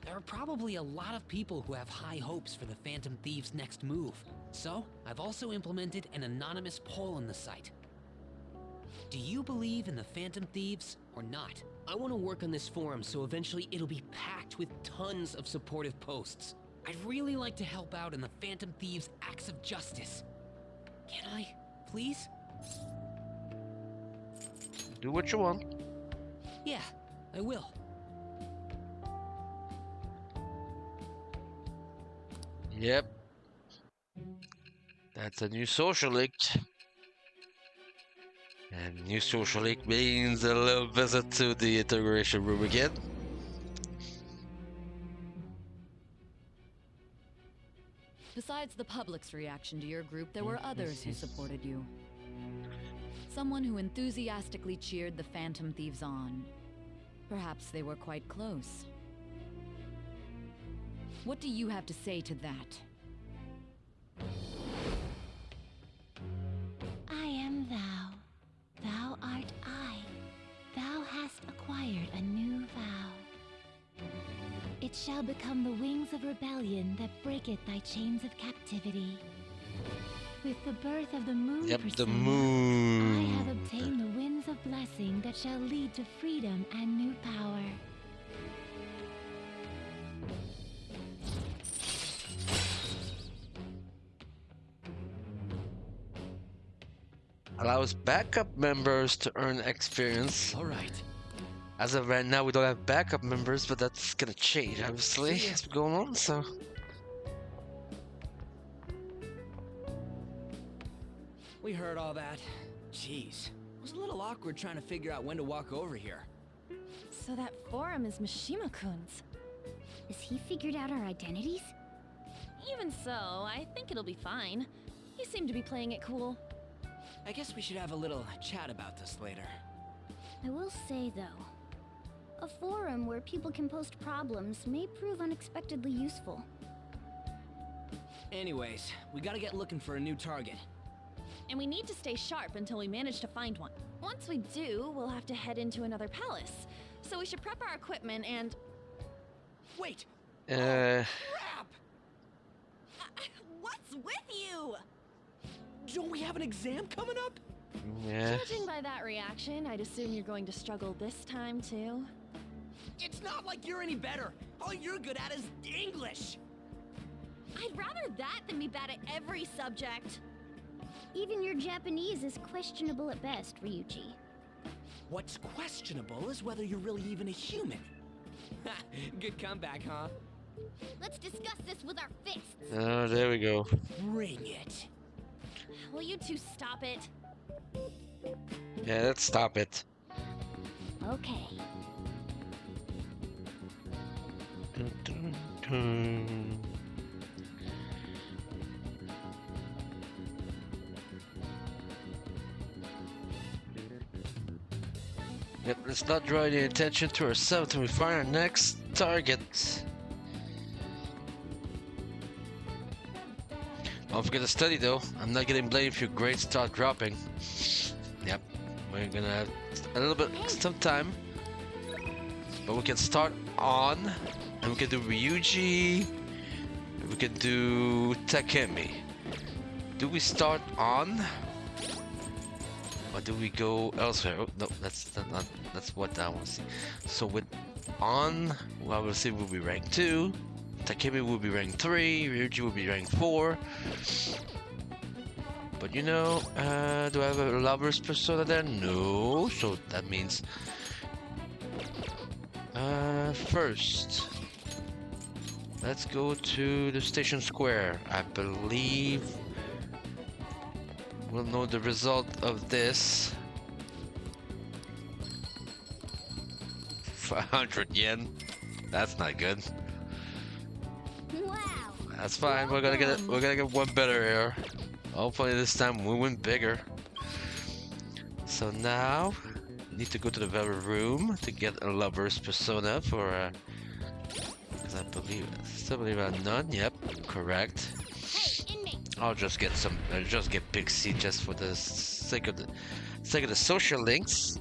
[SPEAKER 2] There are probably a lot of people who have high hopes for the Phantom Thieves' next move. So, I've also implemented an anonymous poll on the site. Do you believe in the Phantom Thieves,
[SPEAKER 9] or not. I want to work on this forum so eventually it'll be packed with tons of supportive posts. I'd really like to help out in the Phantom Thieves' acts of justice. Can I, please?
[SPEAKER 1] Do what you want.
[SPEAKER 9] Yeah, I will.
[SPEAKER 1] Yep. That's a new social link. And new social link means a little visit to the integration room again.
[SPEAKER 11] Besides the public's reaction to your group, there were others who supported you. Someone who enthusiastically cheered the Phantom Thieves on. Perhaps they were quite close. What do you have to say to that?
[SPEAKER 13] I am thou. Thou art I. Thou hast acquired a new vow. It shall become the wings of rebellion that breaketh thy chains of captivity. With the birth of the moon,
[SPEAKER 1] Yep, the
[SPEAKER 13] persona,
[SPEAKER 1] moon.
[SPEAKER 13] I have obtained the winds of blessing that shall lead to freedom and new power.
[SPEAKER 1] Allows backup members to earn experience.
[SPEAKER 9] All right.
[SPEAKER 1] As of right now, we don't have backup members, but that's gonna change, obviously, as we're going on, so...
[SPEAKER 2] We heard all that. Jeez. It was a little awkward trying to figure out when to walk over here.
[SPEAKER 3] So that forum is Mishima-kun's. Has he figured out our identities?
[SPEAKER 4] Even so, I think it'll be fine. You seem to be playing it cool.
[SPEAKER 2] I guess we should have a little chat about this later.
[SPEAKER 3] I will say, though, a forum where people can post problems may prove unexpectedly useful.
[SPEAKER 2] Anyways, we gotta get looking for a new target.
[SPEAKER 4] And we need to stay sharp until we manage to find one. Once we do, we'll have to head into another palace. So we should prep our equipment and...
[SPEAKER 2] Wait!
[SPEAKER 4] Crap! What's with you?
[SPEAKER 2] Don't we have an exam coming up?
[SPEAKER 1] Yeah.
[SPEAKER 4] Judging by that reaction, I'd assume you're going to struggle this time, too.
[SPEAKER 2] It's not like you're any better. All you're good at is English.
[SPEAKER 4] I'd rather that than be bad at every subject.
[SPEAKER 3] Even your Japanese is questionable at best, Ryuji.
[SPEAKER 2] What's questionable is whether you're really even a human. Good comeback, huh?
[SPEAKER 4] Let's discuss this with our fists.
[SPEAKER 1] Oh, there we go.
[SPEAKER 2] Bring it.
[SPEAKER 4] Will you two stop it?
[SPEAKER 1] Yeah, let's stop it.
[SPEAKER 3] Okay.
[SPEAKER 1] Dun, dun, dun. Yep, let's not draw any attention to ourselves until we find our next target. Don't forget to study though. I'm not getting blamed if your grades start dropping. Yep, we're gonna have a little bit some time. But we can start on, and we can do Ryuji, and we can do Takemi. Do we start on? Or do we go elsewhere? Oh, no, that's not, that's what I want to see. So with on, well, obviously we'll be rank 2. Takemi will be rank 3. Ryuji will be rank 4. But you know, do I have a lover's persona there? No. So that means first, let's go to the station square. I believe we'll know the result of this. 500 yen. That's not good.
[SPEAKER 3] Wow.
[SPEAKER 1] That's fine. We're gonna get one better here. Hopefully this time we win bigger. So now we need to go to the very room to get a lover's persona for because I still believe I'm none. Yep, correct. I'll just get Pixie just for the sake of the social links.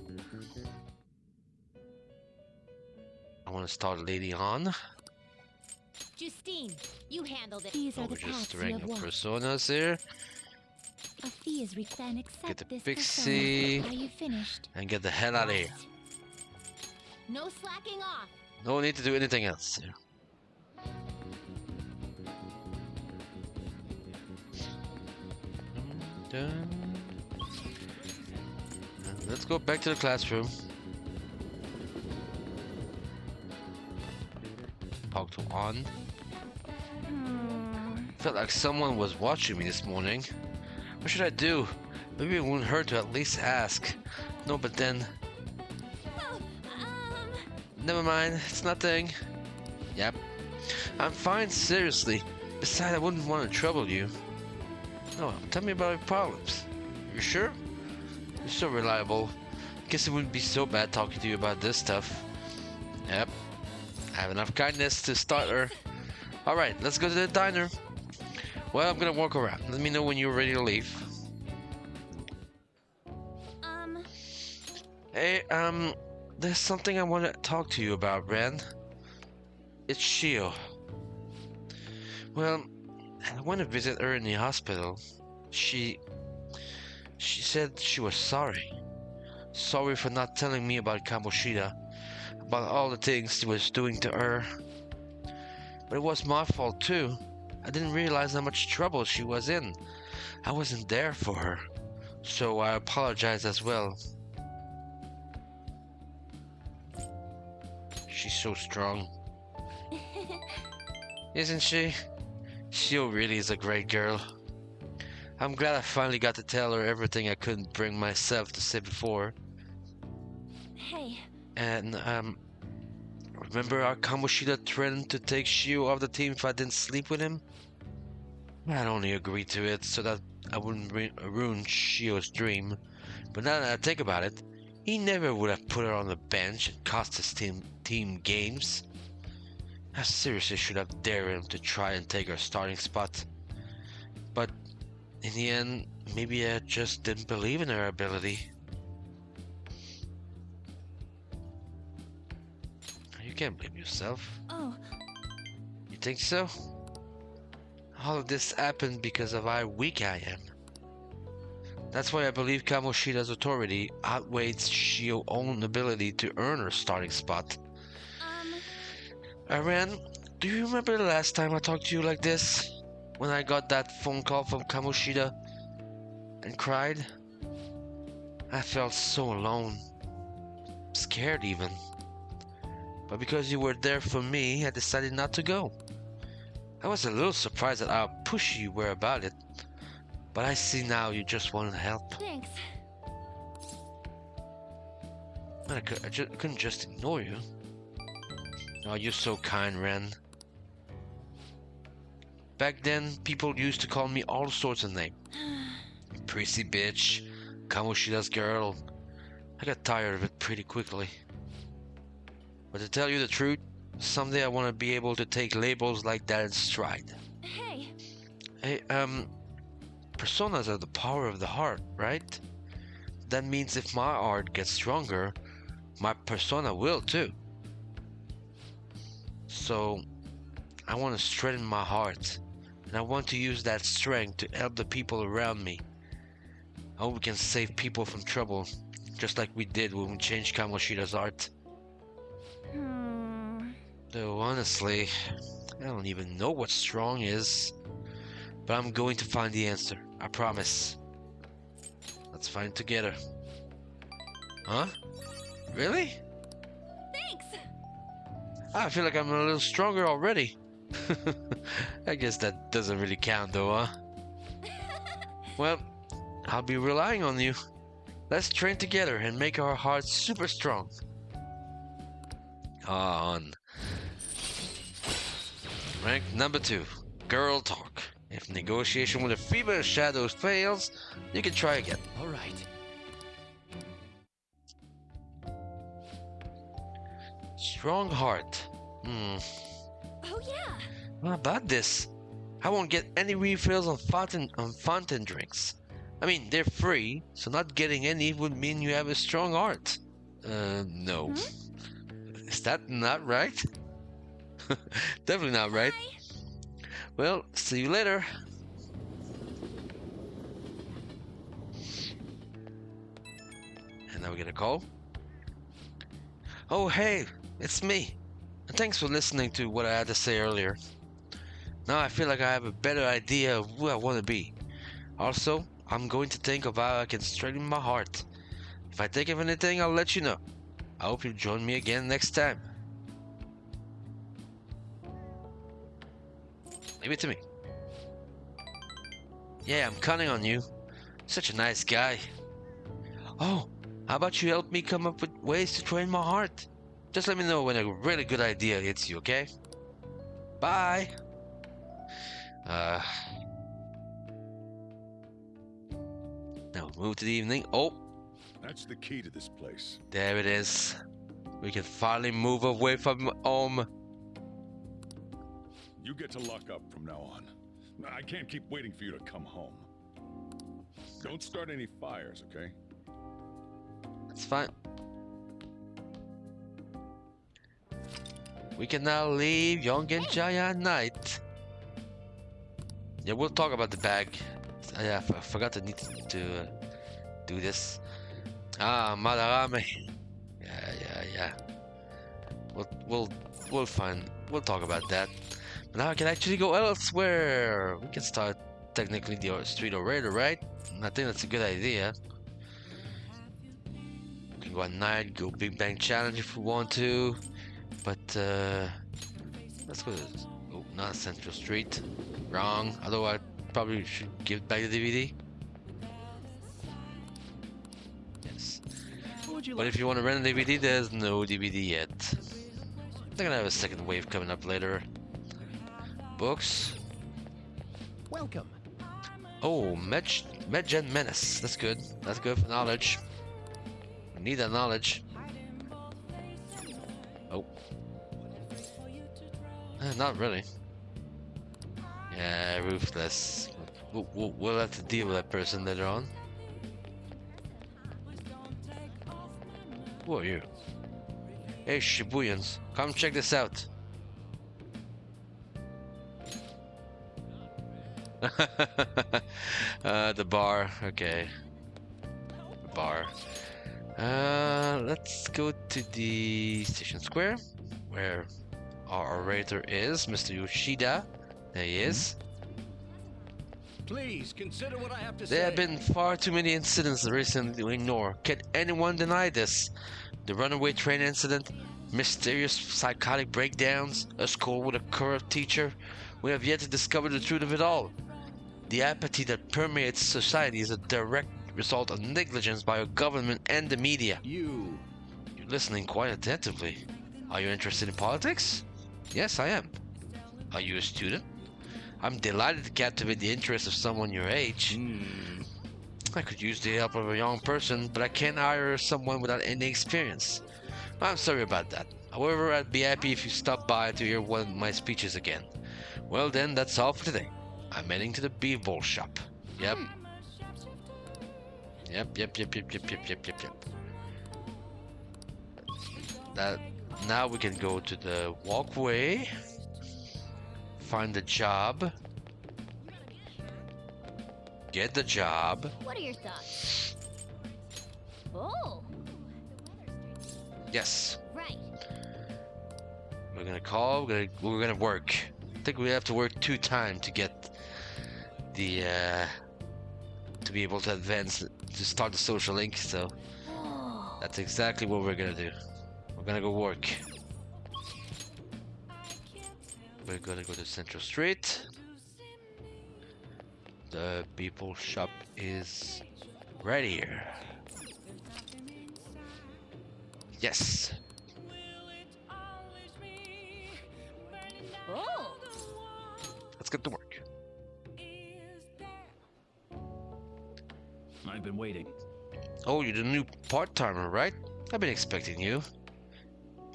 [SPEAKER 1] I want to start Lady on.
[SPEAKER 4] Justine, you handled it.
[SPEAKER 13] These
[SPEAKER 1] Oh,
[SPEAKER 13] are
[SPEAKER 1] we're
[SPEAKER 13] the
[SPEAKER 1] just
[SPEAKER 13] paths you
[SPEAKER 1] ranking
[SPEAKER 13] have walked.
[SPEAKER 1] personas here.
[SPEAKER 13] A fee is then accept
[SPEAKER 1] Get the
[SPEAKER 13] this
[SPEAKER 1] Pixie.
[SPEAKER 13] persona. Are you finished?
[SPEAKER 1] And get the hell out of here.
[SPEAKER 13] No slacking off.
[SPEAKER 1] No need to do anything else here. Dun. Let's go back to the classroom. Talk to on. Felt like someone was watching me this morning. What should I do? Maybe it wouldn't hurt to at least ask. No, but then... Never mind, it's nothing. Yep. I'm fine, seriously. Besides, I wouldn't want to trouble you. No, tell me about your problems. You sure? You're so reliable. Guess it wouldn't be so bad talking to you about this stuff. Yep. I have enough kindness to start her. Alright, let's go to the diner. Well, I'm gonna walk around. Let me know when you're ready to leave. Hey, there's something I want to talk to you about, Ren. It's Shio. Well, I went to visit her in the hospital. She said she was sorry. Sorry for not telling me about Kamoshida, about all the things she was doing to her. But it was my fault too. I didn't realize how much trouble she was in. I wasn't there for her. So I apologize as well. She's so strong. Isn't she? Shio really is a great girl. I'm glad I finally got to tell her everything I couldn't bring myself to say before.
[SPEAKER 4] Hey.
[SPEAKER 1] And, remember how Kamoshida threatened to take Shio off the team if I didn't sleep with him? I'd only agreed to it so that I wouldn't ruin Shio's dream. But now that I think about it, he never would have put her on the bench and cost his team games. I seriously should have dared him to try and take her starting spot. But in the end, maybe I just didn't believe in her ability. You can't blame yourself.
[SPEAKER 4] Oh.
[SPEAKER 1] You think so? All of this happened because of how weak I am. That's why I believe Kamoshida's authority outweighs Shio's own ability to earn her starting spot. Ren, do you remember the last time I talked to you like this? When I got that phone call from Kamoshida and cried? I felt so alone. Scared even. But because you were there for me, I decided not to go. I was a little surprised at how pushy you were about it. But I see now you just wanted help.
[SPEAKER 4] Thanks.
[SPEAKER 1] I couldn't just ignore you. Oh, you're so kind, Ren. Back then, people used to call me all sorts of names. Prissy bitch, Kamoshida's girl. I got tired of it pretty quickly. But to tell you the truth, someday I want to be able to take labels like that in stride.
[SPEAKER 4] Hey.
[SPEAKER 1] Hey, personas are the power of the heart, right? That means if my art gets stronger, my persona will too. So, I want to strengthen my heart, and I want to use that strength to help the people around me. I hope we can save people from trouble, just like we did when we changed Kamoshida's art. Though honestly, I don't even know what strong is. But I'm going to find the answer, I promise. Let's find it together. Huh? Really?
[SPEAKER 4] Thanks.
[SPEAKER 1] I feel like I'm a little stronger already. I guess that doesn't really count though, huh? Well, I'll be relying on you. Let's train together and make our hearts super strong. On. Rank number 2. Girl talk. If negotiation with the female shadows fails, you can try again.
[SPEAKER 9] Alright.
[SPEAKER 1] Strong heart.
[SPEAKER 4] Oh yeah.
[SPEAKER 1] How about this? I won't get any refills on fountain drinks. I mean, they're free, so not getting any would mean you have a strong heart. No. Is that not right? Definitely not right.
[SPEAKER 4] Bye.
[SPEAKER 1] Well, see you later. And now we get a call. Oh, hey, it's me. And thanks for listening to what I had to say earlier. Now I feel like I have a better idea of who I want to be. Also, I'm going to think of how I can strengthen my heart. If I think of anything, I'll let you know. I hope you join me again next time. Leave it to me. Yeah, I'm counting on you. Such a nice guy. Oh, how about you help me come up with ways to train my heart? Just let me know when a really good idea hits you, okay? Bye! Now move to the evening. Oh,
[SPEAKER 6] That's the key to this place.
[SPEAKER 1] there it is. We can finally move away from home.
[SPEAKER 6] You get to lock up from now on. I can't keep waiting for you to come home. Don't start any fires, okay?
[SPEAKER 1] That's fine. We can now leave Young and Jaya at night. Yeah, we'll talk about the bag. Yeah, I forgot to need to do this. Ah, Madarame. Yeah. We'll find. We'll talk about that. But now I can actually go elsewhere. We can start technically the street orator, right? I think that's a good idea. We can go at night, go Big Bang Challenge if we want to. But let's go to not Central Street. Wrong. Although I probably should give back the DVD. Yes. But if you want to rent a DVD, there's no DVD yet. They're gonna have a second wave coming up later. Books.
[SPEAKER 9] Welcome.
[SPEAKER 1] Oh, Medgen Menace. That's good. That's good for knowledge. We need that knowledge. Oh. Not really. Yeah, Ruthless. We'll have to deal with that person later on. Who are you? Hey, Shibuyans, come check this out. The bar, okay. Bar. Let's go to the station square, where our orator is, Mr. Yoshida. There he is.
[SPEAKER 10] Please consider what I have to say.
[SPEAKER 1] There have been far too many incidents recently to ignore. Can anyone deny this? The runaway train incident, mysterious psychotic breakdowns, a school with a corrupt teacher. We have yet to discover the truth of it all. The apathy that permeates society is a direct result of negligence by our government and the media. You're listening quite attentively. Are you interested in politics? Yes, I am. Are you a student? I'm delighted to captivate the interest of someone your age. I could use the help of a young person, but I can't hire someone without any experience. I'm sorry about that. However, I'd be happy if you stopped by to hear one of my speeches again. Well then, that's all for today. I'm heading to the beef bowl shop. Yep. Yep. Now we can go to the walkway. Find the job. Get the job.
[SPEAKER 3] What are your thoughts? Oh,
[SPEAKER 1] Yes.
[SPEAKER 3] right.
[SPEAKER 1] We're gonna call. We're gonna work. I think we have to work 2 times to get the to be able to advance to start the social link. So that's exactly what we're gonna do. We're gonna go work. We're gonna go to Central Street. The people shop is right here. Yes.
[SPEAKER 3] Oh,
[SPEAKER 1] Let's get to work.
[SPEAKER 10] I've been waiting.
[SPEAKER 1] Oh, you're the new part-timer, right? I've been expecting you.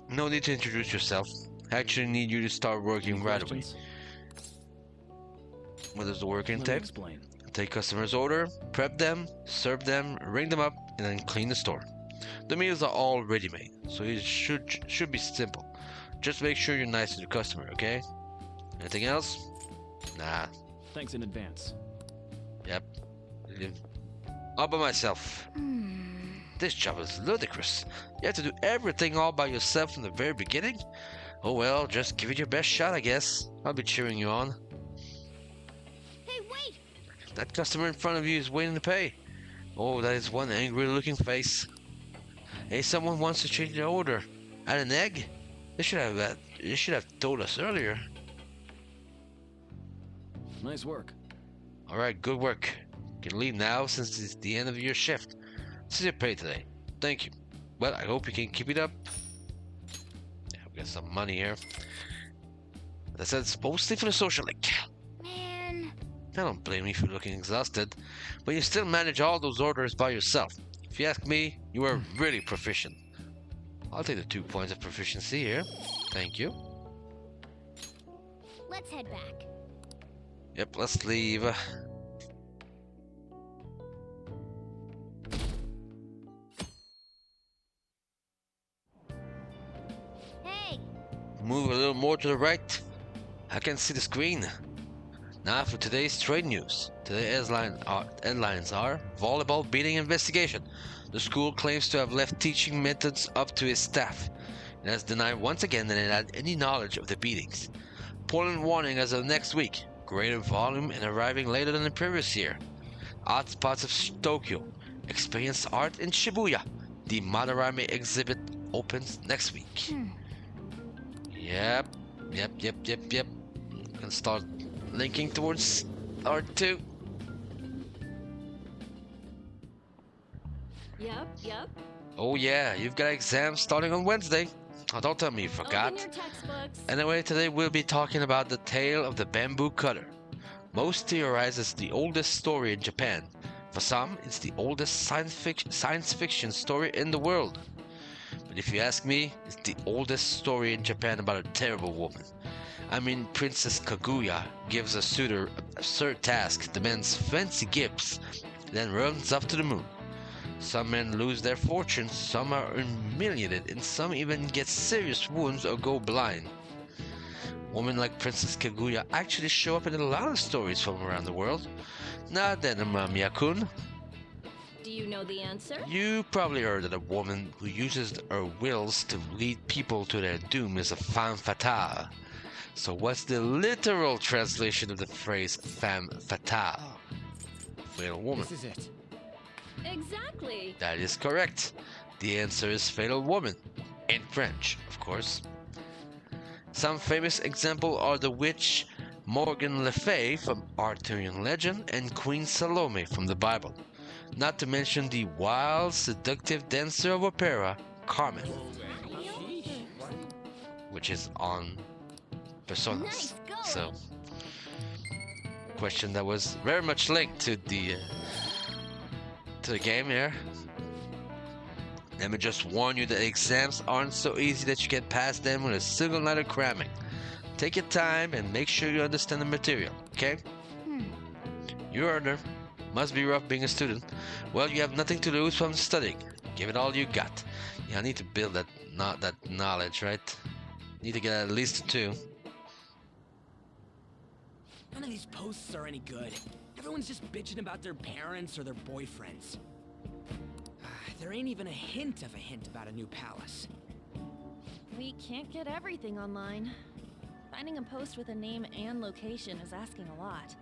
[SPEAKER 1] No need to introduce yourself. I actually need you to start working right away. What does the work entail?
[SPEAKER 10] Explain.
[SPEAKER 1] Take customers' order, prep them, serve them, ring them up, and then clean the store. The meals are all ready-made, so it should be simple. Just make sure you're nice to the customer, okay? Anything else? Nah.
[SPEAKER 10] Thanks in advance.
[SPEAKER 1] Yep. All by myself. This job is ludicrous. You have to do everything all by yourself from the very beginning? Oh well, just give it your best shot, I guess. I'll be cheering you on.
[SPEAKER 3] Hey, wait!
[SPEAKER 1] That customer in front of you is waiting to pay. Oh, that is one angry-looking face. Hey, someone wants to change their order. Add an egg? They should have that. You should have told us earlier.
[SPEAKER 14] Nice work.
[SPEAKER 1] All right, good work. You can leave now since it's the end of your shift. This is your pay today. Thank you. Well, I hope you can keep it up. Yeah, we got some money here. As I said, it's mostly for the social link.
[SPEAKER 3] Man.
[SPEAKER 1] I don't blame you for looking exhausted, but you still manage all those orders by yourself. If you ask me, you are really proficient. I'll take the 2 points of proficiency here. Thank you.
[SPEAKER 3] Let's head back.
[SPEAKER 1] Yep, let's leave.
[SPEAKER 3] Hey!
[SPEAKER 1] Move a little more to the right. I can see the screen. Now for today's trade news. Today's headlines are volleyball beating investigation. The school claims to have left teaching methods up to its staff. It has denied once again that it had any knowledge of the beatings. Portland warning as of next week. Greater volume and arriving later than the previous year. Odd spots of Tokyo. Experience art in Shibuya. The Madarame exhibit opens next week. Yep. Gonna start linking towards art 2.
[SPEAKER 12] Yep.
[SPEAKER 1] Oh yeah, you've got exams starting on Wednesday. Oh, don't tell me you forgot.
[SPEAKER 12] Open your textbooks.
[SPEAKER 1] Anyway, today we'll be talking about the tale of the bamboo cutter. Most theorize it's the oldest story in Japan. For some, it's the oldest science fiction story in the world. But if you ask me, it's the oldest story in Japan about a terrible woman. I mean, Princess Kaguya gives a suitor an absurd task, demands fancy gifts, then runs up to the moon. Some men lose their fortunes, some are humiliated, and some even get serious wounds or go blind. Women like Princess Kaguya actually show up in a lot of stories from around the world. Now then, Mamiya-kun,
[SPEAKER 12] Do you know the answer?
[SPEAKER 1] you probably heard that a woman who uses her wills to lead people to their doom is a femme fatale. So what's the literal translation of the phrase femme fatale? Fatal woman.
[SPEAKER 9] This is it.
[SPEAKER 12] Exactly.
[SPEAKER 1] That is correct. The answer is fatal woman. In French, of course. Some famous examples are the witch Morgan Le Fay from Arthurian legend and Queen Salome from the Bible. Not to mention the wild, seductive dancer of opera, Carmen, which is on Personas.
[SPEAKER 3] Nice going.
[SPEAKER 1] So, question that was very much linked to the game here. Let me just warn you that exams aren't so easy that you can pass them with a single night of cramming. Take your time and make sure you understand the material, okay? You heard her. Must be rough being a student. Well, you have nothing to lose from studying. Give it all you got. Yeah, I need to build that knowledge, right? Need to get at least a 2.
[SPEAKER 2] None of these posts are any good. Everyone's just bitching about their parents or their boyfriends. There ain't even a hint about a new palace.
[SPEAKER 4] We can't get everything online. Finding a post with a name and location is asking a lot.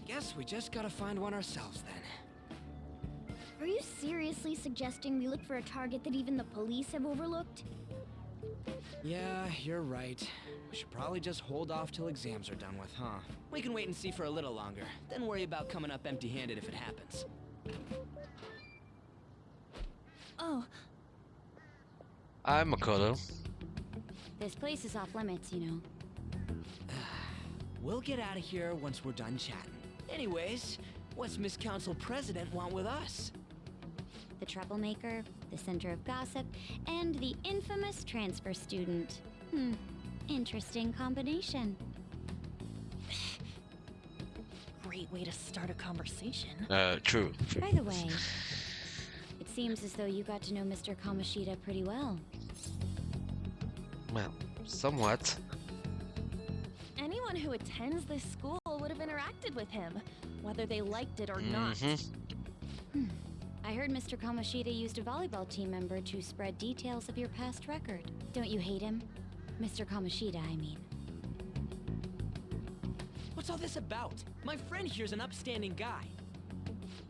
[SPEAKER 2] Guess we just gotta find one ourselves then.
[SPEAKER 3] Are you seriously suggesting we look for a target that even the police have overlooked?
[SPEAKER 2] Yeah, you're right. We should probably just hold off till exams are done with, huh? We can wait and see for a little longer, then worry about coming up empty-handed if it happens.
[SPEAKER 4] Oh,
[SPEAKER 1] I'm Makoto.
[SPEAKER 3] This place is off limits, you know.
[SPEAKER 2] We'll get out of here once we're done chatting. Anyways, what's Miss Council President want with us?
[SPEAKER 3] The troublemaker, the center of gossip, and the infamous transfer student. Interesting combination.
[SPEAKER 4] great way to start a conversation.
[SPEAKER 1] True.
[SPEAKER 3] By the way, it seems as though you got to know Mr. Kamoshida pretty well.
[SPEAKER 1] Well, somewhat.
[SPEAKER 4] Anyone who attends this school would have interacted with him, whether they liked it or not.
[SPEAKER 3] I heard Mr. Kamoshida used a volleyball team member to spread details of your past record. Don't you hate him? Mr. Kamoshida, I mean.
[SPEAKER 2] What's all this about? My friend here's an upstanding guy.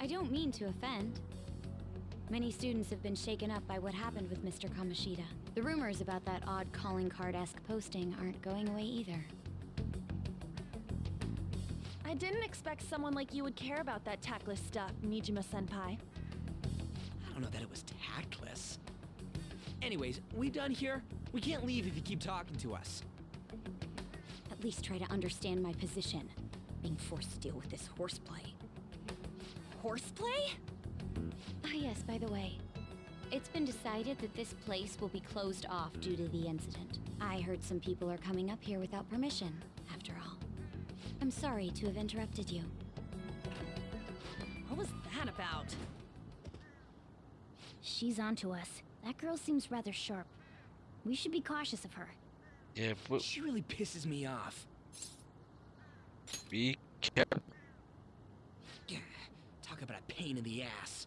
[SPEAKER 3] I don't mean to offend. Many students have been shaken up by what happened with Mr. Kamoshida. The rumors about that odd calling card-esque posting aren't going away either.
[SPEAKER 4] I didn't expect someone like you would care about that tactless stuff, Nijima-senpai.
[SPEAKER 2] I don't know that it was tactless. Anyways, we done here? We can't leave if you keep talking to us.
[SPEAKER 3] At least try to understand my position. Being forced to deal with this horseplay.
[SPEAKER 4] Horseplay?
[SPEAKER 3] Ah yes, by the way. It's been decided that this place will be closed off due to the incident. I heard some people are coming up here without permission, after all. I'm sorry to have interrupted you.
[SPEAKER 4] What was that about?
[SPEAKER 3] She's onto us. That girl seems rather sharp. We should be cautious of her.
[SPEAKER 1] Yeah, but
[SPEAKER 2] She really pisses me off.
[SPEAKER 1] be careful.
[SPEAKER 2] Talk about a pain in the ass.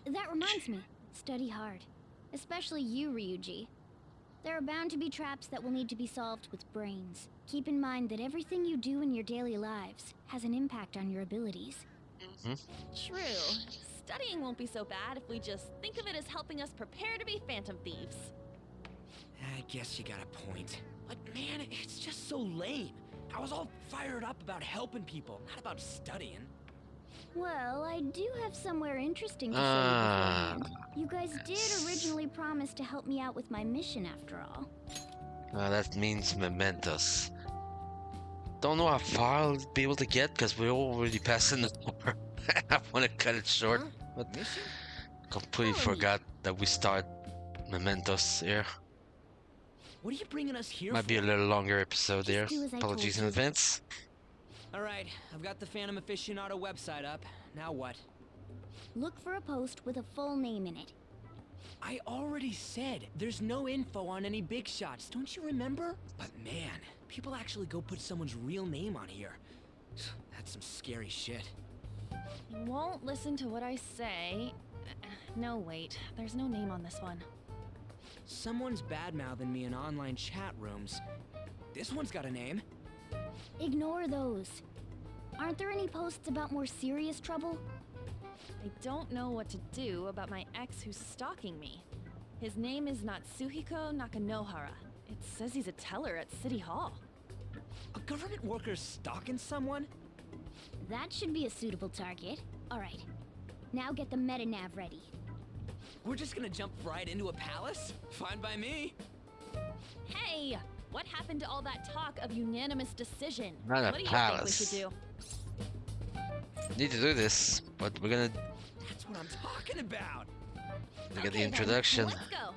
[SPEAKER 3] That reminds me, study hard. Especially you, Ryuji. There are bound to be traps that will need to be solved with brains. Keep in mind that everything you do in your daily lives has an impact on your abilities.
[SPEAKER 4] True. Studying won't be so bad if we just think of it as helping us prepare to be phantom thieves.
[SPEAKER 2] I guess you got a point. But man, it's just so lame. I was all fired up about helping people, not about studying.
[SPEAKER 3] Well, I do have somewhere interesting to show you beforehand. You guys did originally promise to help me out with my mission after all.
[SPEAKER 1] That means Mementos. Don't know how far I'll be able to get because we're already passing the door. I want to cut it short, but
[SPEAKER 2] Mission?
[SPEAKER 1] completely
[SPEAKER 4] Follow me.
[SPEAKER 1] forgot that we start Mementos here.
[SPEAKER 2] What are you bringing us here
[SPEAKER 1] Might
[SPEAKER 2] for?
[SPEAKER 1] be a little longer episode there.
[SPEAKER 3] do as I told
[SPEAKER 1] Apologies in
[SPEAKER 3] you.
[SPEAKER 1] advance.
[SPEAKER 2] Alright, I've got the Phantom Aficionado website up. Now what?
[SPEAKER 3] Look for a post with a full name in it.
[SPEAKER 2] I already said there's no info on any big shots, don't you remember? But man, people actually go put someone's real name on here. That's some scary shit.
[SPEAKER 4] You won't listen to what I say. No, wait. There's no name on this one.
[SPEAKER 2] Someone's bad-mouthing me in online chat rooms. This one's got a name.
[SPEAKER 3] Ignore those. Aren't there any posts about more serious trouble?
[SPEAKER 4] I don't know what to do about my ex who's stalking me. His name is Natsuhiko Nakanohara. It says he's a teller at City Hall.
[SPEAKER 2] A government worker stalking someone?
[SPEAKER 3] That should be a suitable target. Alright. Now get the metanav ready.
[SPEAKER 2] We're just gonna jump right into a palace? Fine by me.
[SPEAKER 4] Hey! What happened to all that talk of unanimous decision?
[SPEAKER 1] Not a
[SPEAKER 4] what do you
[SPEAKER 1] palace.
[SPEAKER 4] think we should do?
[SPEAKER 1] Need to do this, but we're gonna
[SPEAKER 2] That's what I'm talking about.
[SPEAKER 1] look at the
[SPEAKER 4] Okay, then,
[SPEAKER 1] introduction.
[SPEAKER 4] Let's go.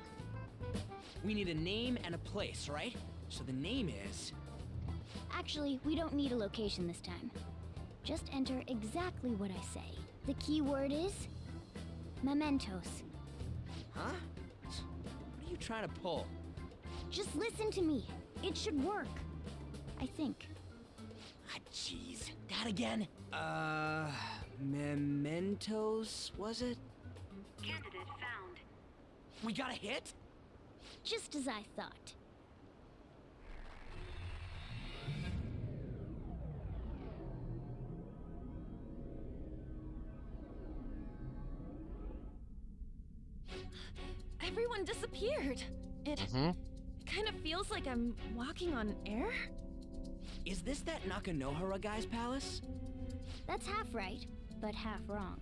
[SPEAKER 2] We need a name and a place, right? So the name is...
[SPEAKER 3] Actually, we don't need a location this time. Just enter exactly what I say. The key word is... Mementos.
[SPEAKER 2] Huh? What are you trying to pull?
[SPEAKER 3] Just listen to me. It should work. I think.
[SPEAKER 2] Ah, jeez. That again? Mementos, was it?
[SPEAKER 3] Candidate found.
[SPEAKER 2] We got a hit?
[SPEAKER 3] Just as I thought.
[SPEAKER 4] Everyone disappeared. It kind of feels like I'm walking on air.
[SPEAKER 2] Is this that Nakanohara guy's palace?
[SPEAKER 3] That's half right, but half wrong.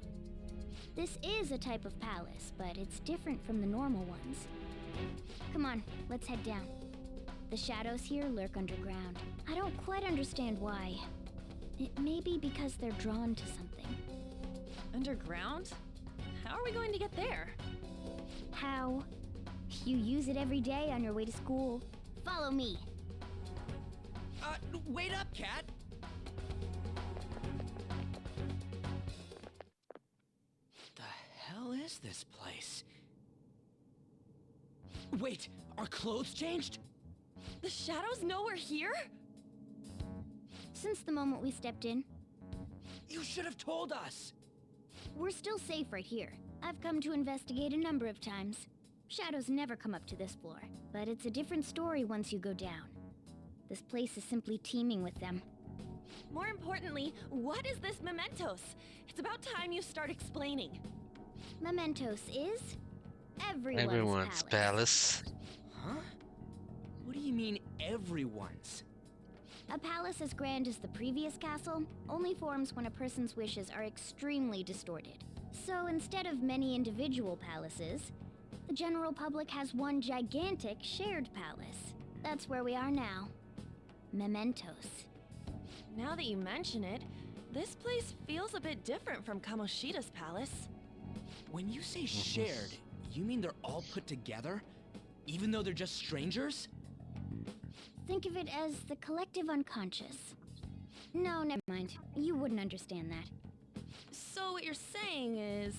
[SPEAKER 3] This is a type of palace, but it's different from the normal ones. Come on, let's head down. The shadows here lurk underground. I don't quite understand why. It may be because they're drawn to something.
[SPEAKER 4] Underground? How are we going to get there?
[SPEAKER 3] How? You use it every day on your way to school. Follow me.
[SPEAKER 2] Wait up, Cat! The hell is this place? Wait, our clothes changed?
[SPEAKER 4] The shadows know we're here?
[SPEAKER 3] Since the moment we stepped in,
[SPEAKER 2] You should have told us!
[SPEAKER 3] We're still safe right here. I've come to investigate a number of times. Shadows never come up to this floor, but it's a different story once you go down. This place is simply teeming with them.
[SPEAKER 4] More importantly, what is this Mementos? It's about time you start explaining.
[SPEAKER 3] Mementos is
[SPEAKER 1] Everyone's palace.
[SPEAKER 2] Huh? What do you mean, everyone's?
[SPEAKER 3] A palace as grand as the previous castle only forms when a person's wishes are extremely distorted. So instead of many individual palaces, the general public has one gigantic shared palace. That's where we are now. Mementos.
[SPEAKER 4] Now that you mention it, this place feels a bit different from Kamoshida's palace.
[SPEAKER 2] When you say shared, you mean they're all put together? Even though they're just strangers?
[SPEAKER 3] Think of it as the collective unconscious. No, never mind. You wouldn't understand that.
[SPEAKER 4] So what you're saying is,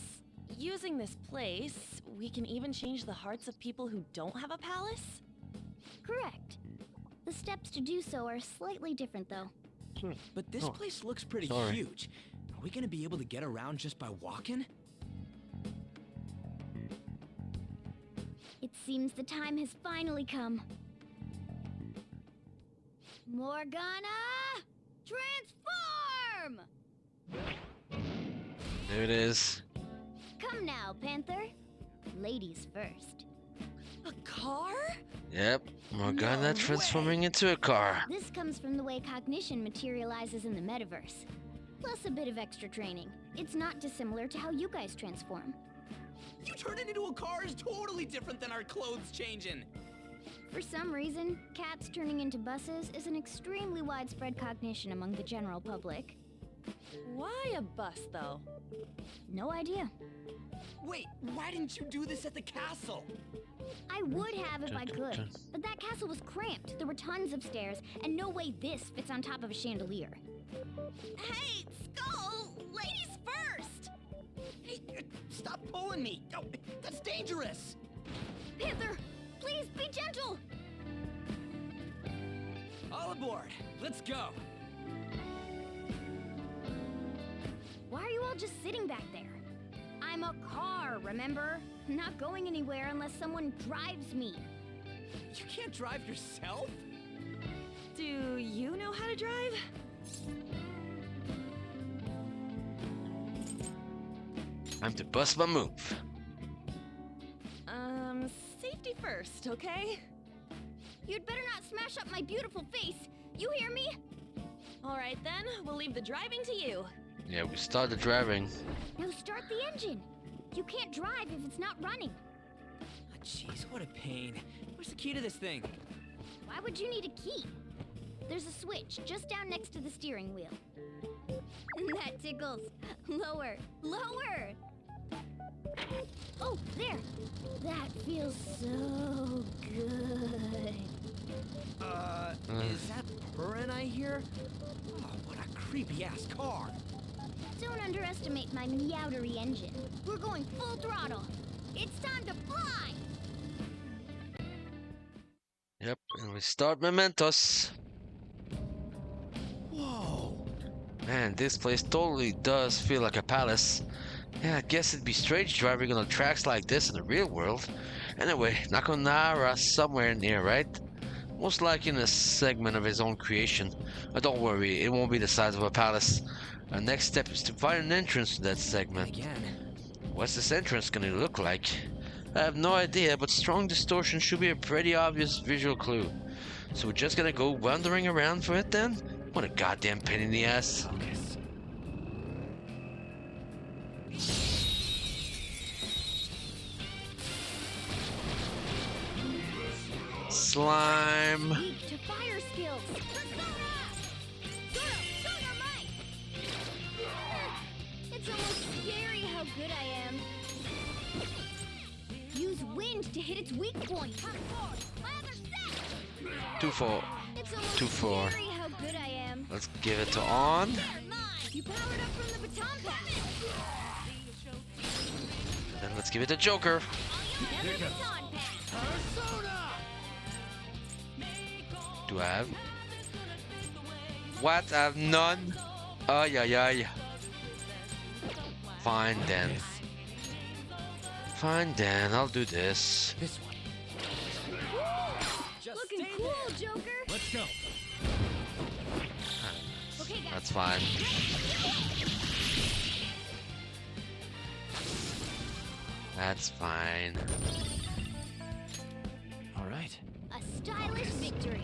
[SPEAKER 4] using this place, we can even change the hearts of people who don't have a palace?
[SPEAKER 3] Correct. The steps to do so are slightly different, though.
[SPEAKER 2] But this place looks pretty huge. Are we gonna be able to get around just by walking?
[SPEAKER 3] It seems the time has finally come. Morgana! Transform!
[SPEAKER 1] There it is.
[SPEAKER 3] Come now, Panther. Ladies first.
[SPEAKER 4] A car?
[SPEAKER 1] Yep, Morgana transforming into a car.
[SPEAKER 3] This comes from the way cognition materializes in the metaverse. Plus a bit of extra training. It's not dissimilar to how you guys transform.
[SPEAKER 2] You turning into a car is totally different than our clothes changing.
[SPEAKER 3] For some reason, cats turning into buses is an extremely widespread cognition among the general public.
[SPEAKER 4] Why a bus, though?
[SPEAKER 3] No idea.
[SPEAKER 2] Wait, why didn't you do this at the castle?
[SPEAKER 3] I would have if I could, but that castle was cramped. There were tons of stairs, and no way this fits on top of a chandelier.
[SPEAKER 4] Hey, Skull! Ladies first!
[SPEAKER 2] Hey, stop pulling me! Oh, that's dangerous!
[SPEAKER 3] Panther, please be gentle!
[SPEAKER 2] All aboard! Let's go!
[SPEAKER 3] Why are you all just sitting back there? I'm a car, remember? Not going anywhere unless someone drives me.
[SPEAKER 2] You can't drive yourself?
[SPEAKER 4] Do you know how to drive?
[SPEAKER 1] Time to bust my move.
[SPEAKER 4] Safety first, okay?
[SPEAKER 3] You'd better not smash up my beautiful face. You hear me?
[SPEAKER 4] All right then, we'll leave the driving to you.
[SPEAKER 1] Yeah, we started driving.
[SPEAKER 3] Now start the engine. You can't drive if it's not running.
[SPEAKER 2] Oh, jeez, what a pain. Where's the key to this thing?
[SPEAKER 3] Why would you need a key? There's a switch just down next to the steering wheel. That tickles. Lower, lower. Oh, there. That feels so good.
[SPEAKER 2] Is that purring I hear? Oh, what a creepy-ass car.
[SPEAKER 3] Don't underestimate my meowdery engine. We're going full throttle. It's time to fly!
[SPEAKER 1] Yep, and we start Mementos.
[SPEAKER 2] Whoa!
[SPEAKER 1] Man, this place totally does feel like a palace. Yeah, I guess it'd be strange driving on tracks like this in the real world. Anyway, Nakonara somewhere near, right? Most likely in a segment of his own creation. But don't worry, it won't be the size of a palace. Our next step is to find an entrance to that segment.
[SPEAKER 2] Again.
[SPEAKER 1] What's this entrance gonna look like? I have no idea, but strong distortion should be a pretty obvious visual clue. So we're just gonna go wandering around for it then? What a goddamn pain in the ass.
[SPEAKER 2] Focus.
[SPEAKER 1] Slime.
[SPEAKER 3] Weak to fire skills. Persona! Sonar might! It's almost scary how good I am. Use wind to hit its weak point. My other set!
[SPEAKER 1] 2-4.
[SPEAKER 3] It's almost
[SPEAKER 1] 2-4.
[SPEAKER 3] scary how good I am.
[SPEAKER 1] Let's give it to on.
[SPEAKER 3] You powered up from the baton pass.
[SPEAKER 1] Then let's give it to Joker.
[SPEAKER 3] Another baton pass.
[SPEAKER 1] Do I have? What? I have none? Ay, ay, ay. Fine then. Fine then, I'll do this.
[SPEAKER 9] This one. Just
[SPEAKER 3] Looking
[SPEAKER 9] stay
[SPEAKER 3] cool,
[SPEAKER 9] there.
[SPEAKER 3] Joker.
[SPEAKER 9] Let's go.
[SPEAKER 3] Okay, guys.
[SPEAKER 1] That's fine. That's fine.
[SPEAKER 9] All right.
[SPEAKER 3] A stylish victory.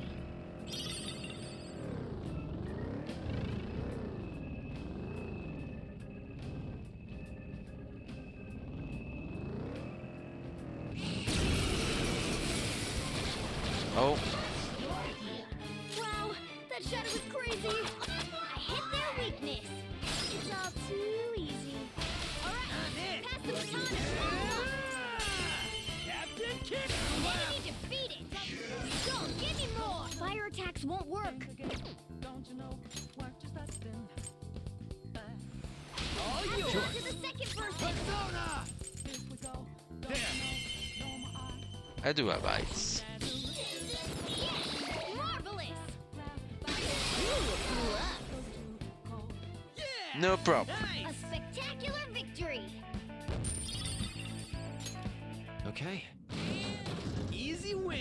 [SPEAKER 1] Oh,
[SPEAKER 3] Wow, that shadow was crazy. I hit their weakness. It's all too easy. All right, pass the baton and follow up.
[SPEAKER 9] Captain Kick.
[SPEAKER 3] Enemy defeated. Don't give me more. Fire attacks won't work.
[SPEAKER 9] All
[SPEAKER 3] Pass
[SPEAKER 9] yours.
[SPEAKER 3] it on to the second person.
[SPEAKER 1] I do have ice.
[SPEAKER 3] Marvelous. You look cool up.
[SPEAKER 1] No problem.
[SPEAKER 3] A spectacular victory.
[SPEAKER 9] Okay. Easy win.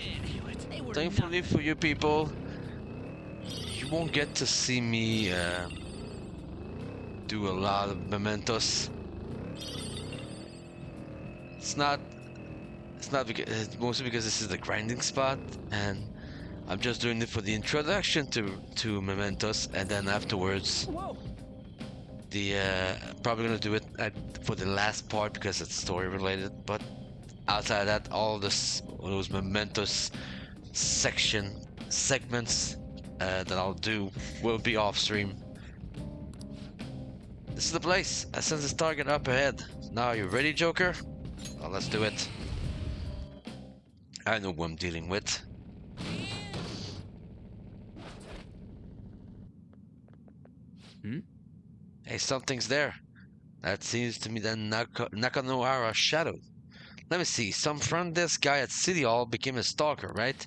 [SPEAKER 9] They were
[SPEAKER 1] Thankfully for you people, you won't get to see me do a lot of mementos. It's not because it's mostly because this is the grinding spot, and I'm just doing it for the introduction to mementos, and then afterwards, the probably gonna do it for the last part because it's story related. But outside of that, all those mementos segments that I'll do will be off stream. This is the place. I sense this target up ahead. Now, you ready, Joker? Well, let's do it. I know who I'm dealing with. Hey, something's there. That seems to me that Nakanohara's shadow. Let me see. Some front desk guy at City Hall became a stalker, right?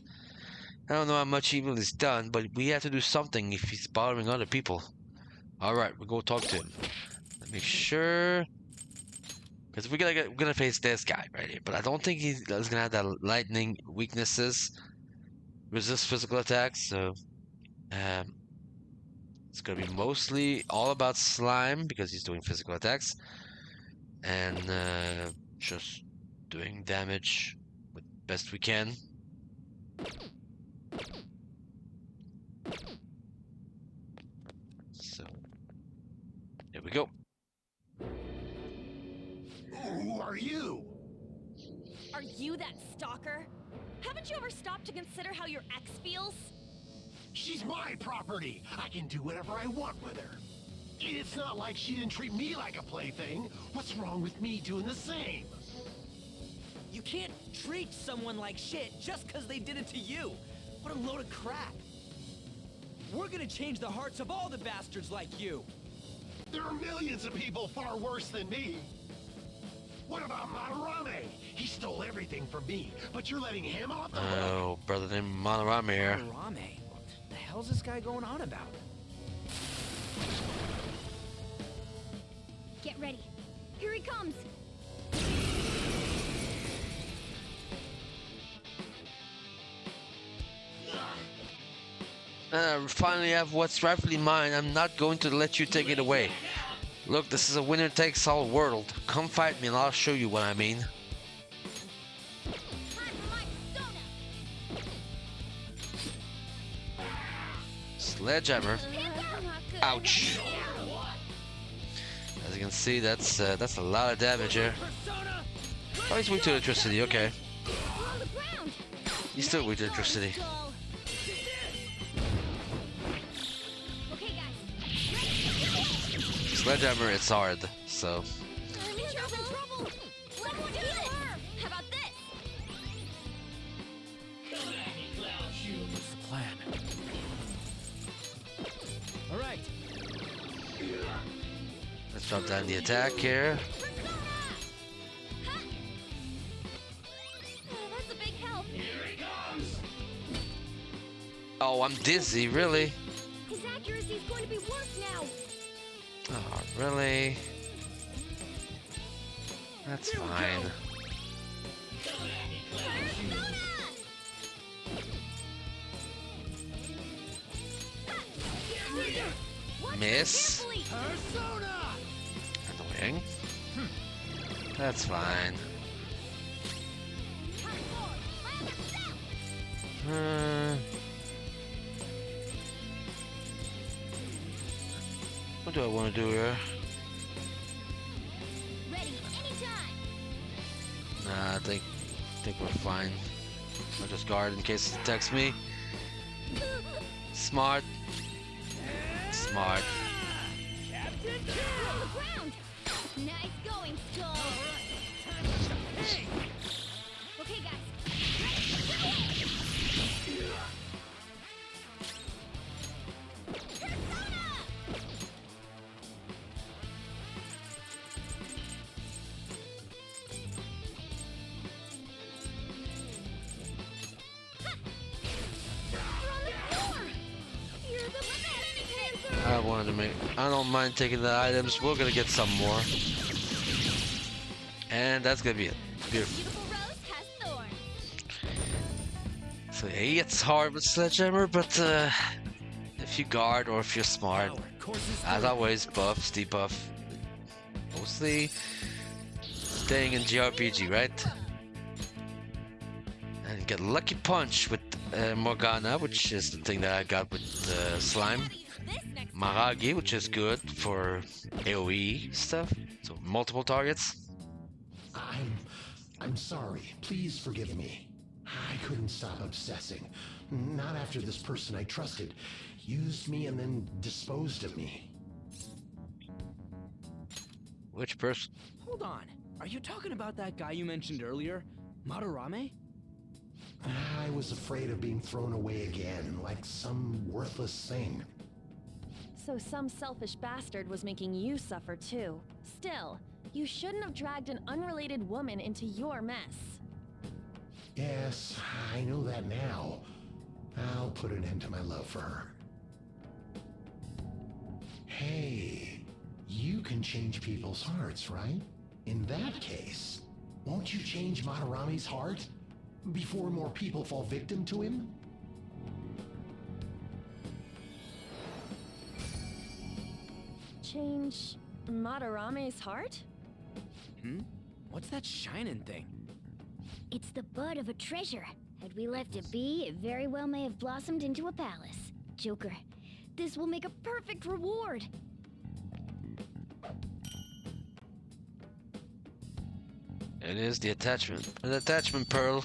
[SPEAKER 1] I don't know how much evil he's done, but we have to do something if he's bothering other people. Alright, we'll go talk to him. Let me sure. Because we're gonna face this guy right here, but I don't think he's gonna have that lightning weaknesses, resist physical attacks. So, it's gonna be mostly all about slime because he's doing physical attacks, and just doing damage with best we can. So, here we go.
[SPEAKER 8] Who are you?
[SPEAKER 4] Are you that stalker? Haven't you ever stopped to consider how your ex feels?
[SPEAKER 14] She's my property. I can do whatever I want with her. It's not like she didn't treat me like a plaything. What's wrong with me doing the same?
[SPEAKER 2] You can't treat someone like shit just because they did it to you. What a load of crap. We're gonna change the hearts of all the bastards like you.
[SPEAKER 14] There are millions of people far worse than me. What about Madarame? He stole everything from me, but you're letting him off the hook.
[SPEAKER 1] Oh, brother named Manorama here.
[SPEAKER 2] Rame? What the hell's this guy going on about?
[SPEAKER 3] Get ready. Here he comes.
[SPEAKER 1] Finally have what's rightfully mine. I'm not going to let you take it away. Look, this is a winner takes all world. Come fight me and I'll show you what I mean. Sledgehammer. Ouch. As you can see, that's a lot of damage here. Oh, he's weak to electricity, okay. He's still weak to electricity. Sledgehammer, it's hard, so.
[SPEAKER 4] I'm in trouble. Let's do this. How about this?
[SPEAKER 2] What's the plan? All right.
[SPEAKER 1] Let's drop down the attack here.
[SPEAKER 4] Oh, that's a big help.
[SPEAKER 1] Oh, I'm dizzy, really?
[SPEAKER 3] His accuracy is going to be worse now.
[SPEAKER 1] Oh, really? That's fine. Miss. Annoying. That's fine. What do I want to do here?
[SPEAKER 3] Ready anytime.
[SPEAKER 1] Nah, I think we're fine. I'll just guard in case it attacks me. Smart. Smart.
[SPEAKER 3] On the ground. Nice going, Skull. Okay, guys.
[SPEAKER 1] I wanted to make. I don't mind taking the items. We're gonna get some more. And that's gonna be it. Beautiful. So yeah, it's hard with Sledgehammer, but if you guard or if you're smart, as always, buffs, debuff. Mostly staying in GRPG, right? And get Lucky Punch with Morgana, which is the thing that I got with Slime. Maragi, which is good for AoE stuff, so multiple targets.
[SPEAKER 14] I'm sorry. Please forgive me. I couldn't stop obsessing. Not after this person I trusted used me and then disposed of me.
[SPEAKER 1] Which person?
[SPEAKER 2] Hold on. Are you talking about that guy you mentioned earlier? Madarame?
[SPEAKER 14] I was afraid of being thrown away again, like some worthless thing.
[SPEAKER 4] So some selfish bastard was making you suffer too. Still, you shouldn't have dragged an unrelated woman into your mess.
[SPEAKER 14] Yes, I know that now. I'll put an end to my love for her. Hey, you can change people's hearts, right? In that case, won't you change Madarame's heart before more people fall victim to him?
[SPEAKER 4] Change Madarame's heart?
[SPEAKER 2] What's that shining thing?
[SPEAKER 3] It's the bud of a treasure. Had we left it be, it very well may have blossomed into a palace. Joker, this will make a perfect reward.
[SPEAKER 1] It is the attachment. An attachment pearl.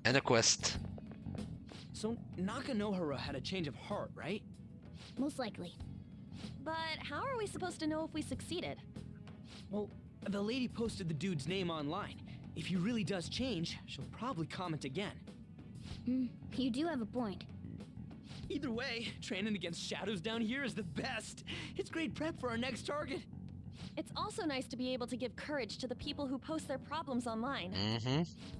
[SPEAKER 1] And a quest.
[SPEAKER 2] So Nakanohara had a change of heart, right?
[SPEAKER 3] Most likely.
[SPEAKER 4] But how are we supposed to know if we succeeded?
[SPEAKER 2] Well, the lady posted the dude's name online. If he really does change, she'll probably comment again.
[SPEAKER 3] You do have a point.
[SPEAKER 2] Either way, training against shadows down here is the best. It's great prep for our next target.
[SPEAKER 4] It's also nice to be able to give courage to the people who post their problems online.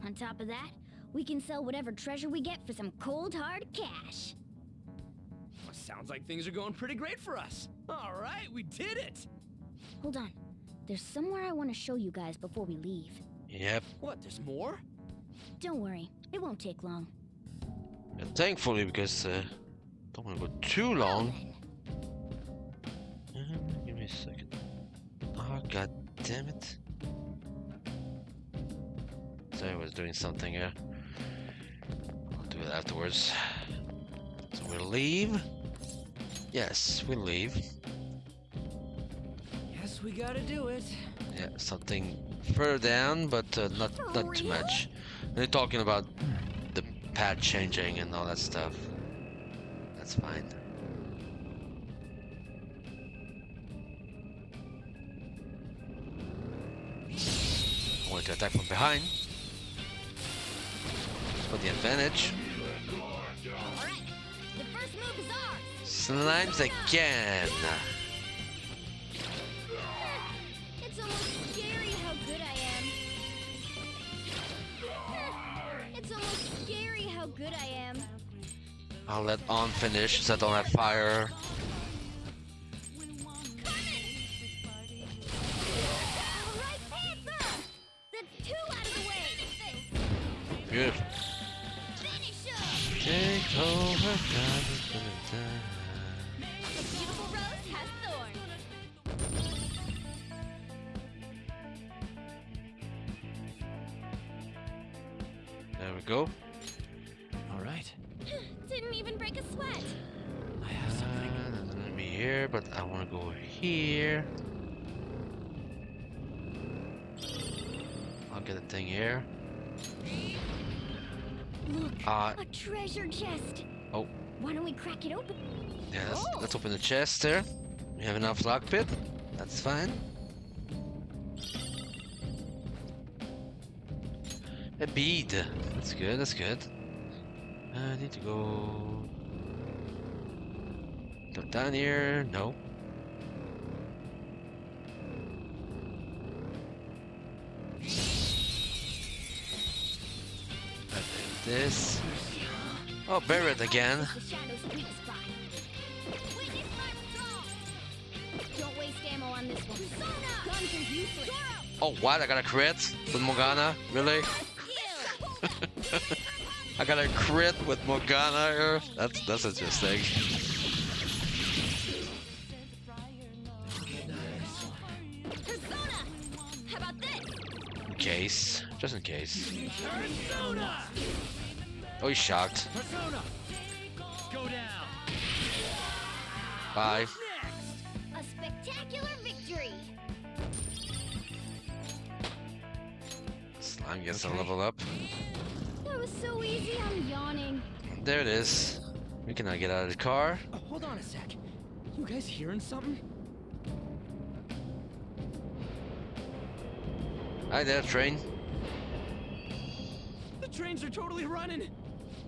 [SPEAKER 3] On top of that, we can sell whatever treasure we get for some cold hard cash.
[SPEAKER 2] Well, sounds like things are going pretty great for us. All right, we did it.
[SPEAKER 3] Hold on. There's somewhere I want to show you guys before we leave.
[SPEAKER 1] Yep.
[SPEAKER 2] What, there's more?
[SPEAKER 3] Don't worry, it won't take long.
[SPEAKER 1] And thankfully, because don't want to go too long. Give me a second. Oh, god damn it. Sorry, I was doing something here. I'll do it afterwards. So we'll leave. Yes, we'll leave.
[SPEAKER 2] Guess we gotta do it.
[SPEAKER 1] Yeah, something further down, but not too much. They're talking about the pad changing and all that stuff. That's fine. I want to attack from behind. For the advantage.
[SPEAKER 3] Alright, the first move is ours!
[SPEAKER 1] Slimes again!
[SPEAKER 3] It's almost scary how good I am. It's almost scary how good I am.
[SPEAKER 1] I'll let on finish so I don't have fire.
[SPEAKER 3] Alright, pants
[SPEAKER 1] Beautiful. Take over,
[SPEAKER 4] The beautiful rose has thorns.
[SPEAKER 1] There we go.
[SPEAKER 2] All right.
[SPEAKER 4] Didn't even break a sweat.
[SPEAKER 2] I have something.
[SPEAKER 1] That's gonna be here, but I want to go here. I'll get a thing here.
[SPEAKER 3] Look, a treasure chest.
[SPEAKER 1] Oh.
[SPEAKER 3] Why don't we crack it open?
[SPEAKER 1] Yeah, let's open the chest there. We have enough lockpick. That's fine. A bead. That's good, that's good. I need to go down here. No. This. Oh, Barrett again.
[SPEAKER 3] The shadow's weak spot.
[SPEAKER 4] Witness my withdrawal.
[SPEAKER 3] Don't waste ammo on this one. Guns are useless.
[SPEAKER 1] Oh, what? I got a crit with Morgana? Really? I got a crit with Morgana here? That's interesting.
[SPEAKER 4] Persona! How about this?
[SPEAKER 1] In case. Just in case.
[SPEAKER 2] Persona!
[SPEAKER 1] Oh, he's shocked.
[SPEAKER 2] Persona! Go down!
[SPEAKER 1] Bye.
[SPEAKER 3] A spectacular victory.
[SPEAKER 1] Slime gets a level up.
[SPEAKER 3] That was so easy, I'm yawning.
[SPEAKER 1] There it is. We cannot get out of the car.
[SPEAKER 2] Hold on a sec. You guys hearing something?
[SPEAKER 1] Hi there, train.
[SPEAKER 2] The trains are totally running!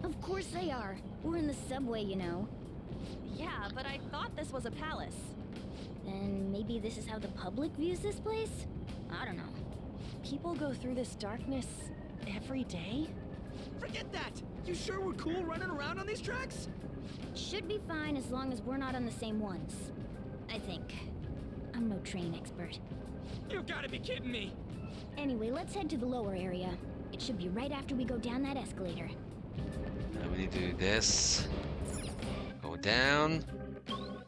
[SPEAKER 3] Of course they are. We're in the subway, you know.
[SPEAKER 4] Yeah, but I thought this was a palace.
[SPEAKER 3] Then maybe this is how the public views this place? I don't know.
[SPEAKER 4] People go through this darkness every day?
[SPEAKER 2] Forget that! You sure we're cool running around on these tracks?
[SPEAKER 3] Should be fine as long as we're not on the same ones. I think. I'm no train expert.
[SPEAKER 2] You've gotta be kidding me!
[SPEAKER 3] Anyway, let's head to the lower area. It should be right after we go down that escalator.
[SPEAKER 1] Now we need to do this. Go down.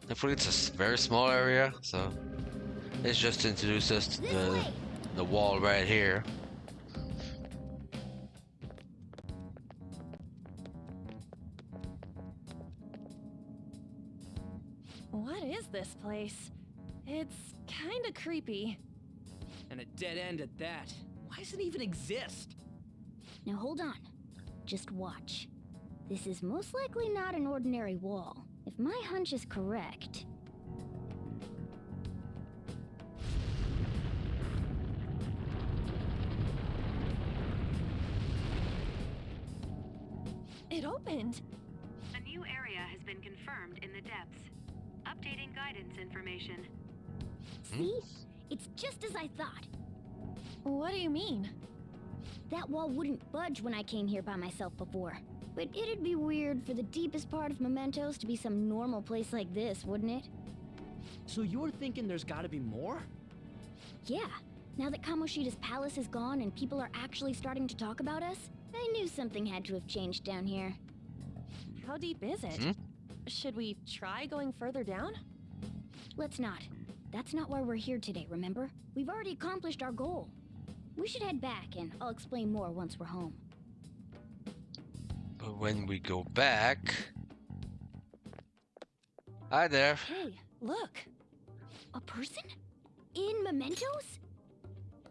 [SPEAKER 1] Hopefully it's a very small area, so it's just to introduce us to the wall right here.
[SPEAKER 4] What is this place? It's kinda creepy.
[SPEAKER 2] And a dead end at that. Why does it even exist?
[SPEAKER 3] Now hold on. Just watch. This is most likely not an ordinary wall. If my hunch is correct...
[SPEAKER 4] It opened.
[SPEAKER 15] A new area has been confirmed in the depths. Updating guidance information.
[SPEAKER 3] See? It's just as I thought.
[SPEAKER 4] What do you mean?
[SPEAKER 3] That wall wouldn't budge when I came here by myself before. But it'd be weird for the deepest part of Mementos to be some normal place like this, wouldn't it?
[SPEAKER 2] So you're thinking there's gotta be more?
[SPEAKER 3] Yeah. Now that Kamoshida's palace is gone and people are actually starting to talk about us, I knew something had to have changed down here.
[SPEAKER 4] How deep is it? Should we try going further down?
[SPEAKER 3] Let's not. That's not why we're here today, remember? We've already accomplished our goal. We should head back, and I'll explain more once we're home.
[SPEAKER 1] But when we go back... Hi there.
[SPEAKER 4] Hey, look.
[SPEAKER 3] A person? In Mementos?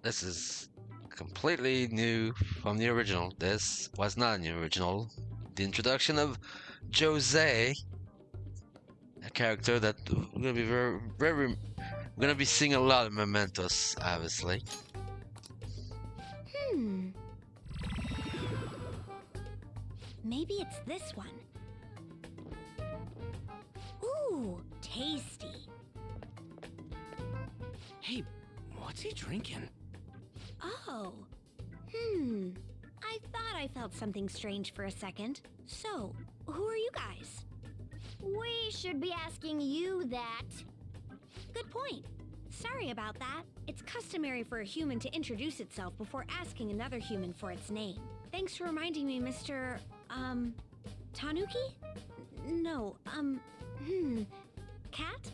[SPEAKER 1] This is completely new from the original. This was not in the original. The introduction of Jose, a character that we're gonna be we're gonna be seeing a lot of Mementos, obviously.
[SPEAKER 3] Maybe it's this one. Ooh, tasty.
[SPEAKER 2] Hey, what's he drinking?
[SPEAKER 16] Oh. I thought I felt something strange for a second. So, who are you guys?
[SPEAKER 3] We should be asking you that.
[SPEAKER 16] Good point. Sorry about that. It's customary for a human to introduce itself before asking another human for its name. Thanks for reminding me, Mr. Tanuki? No, Cat?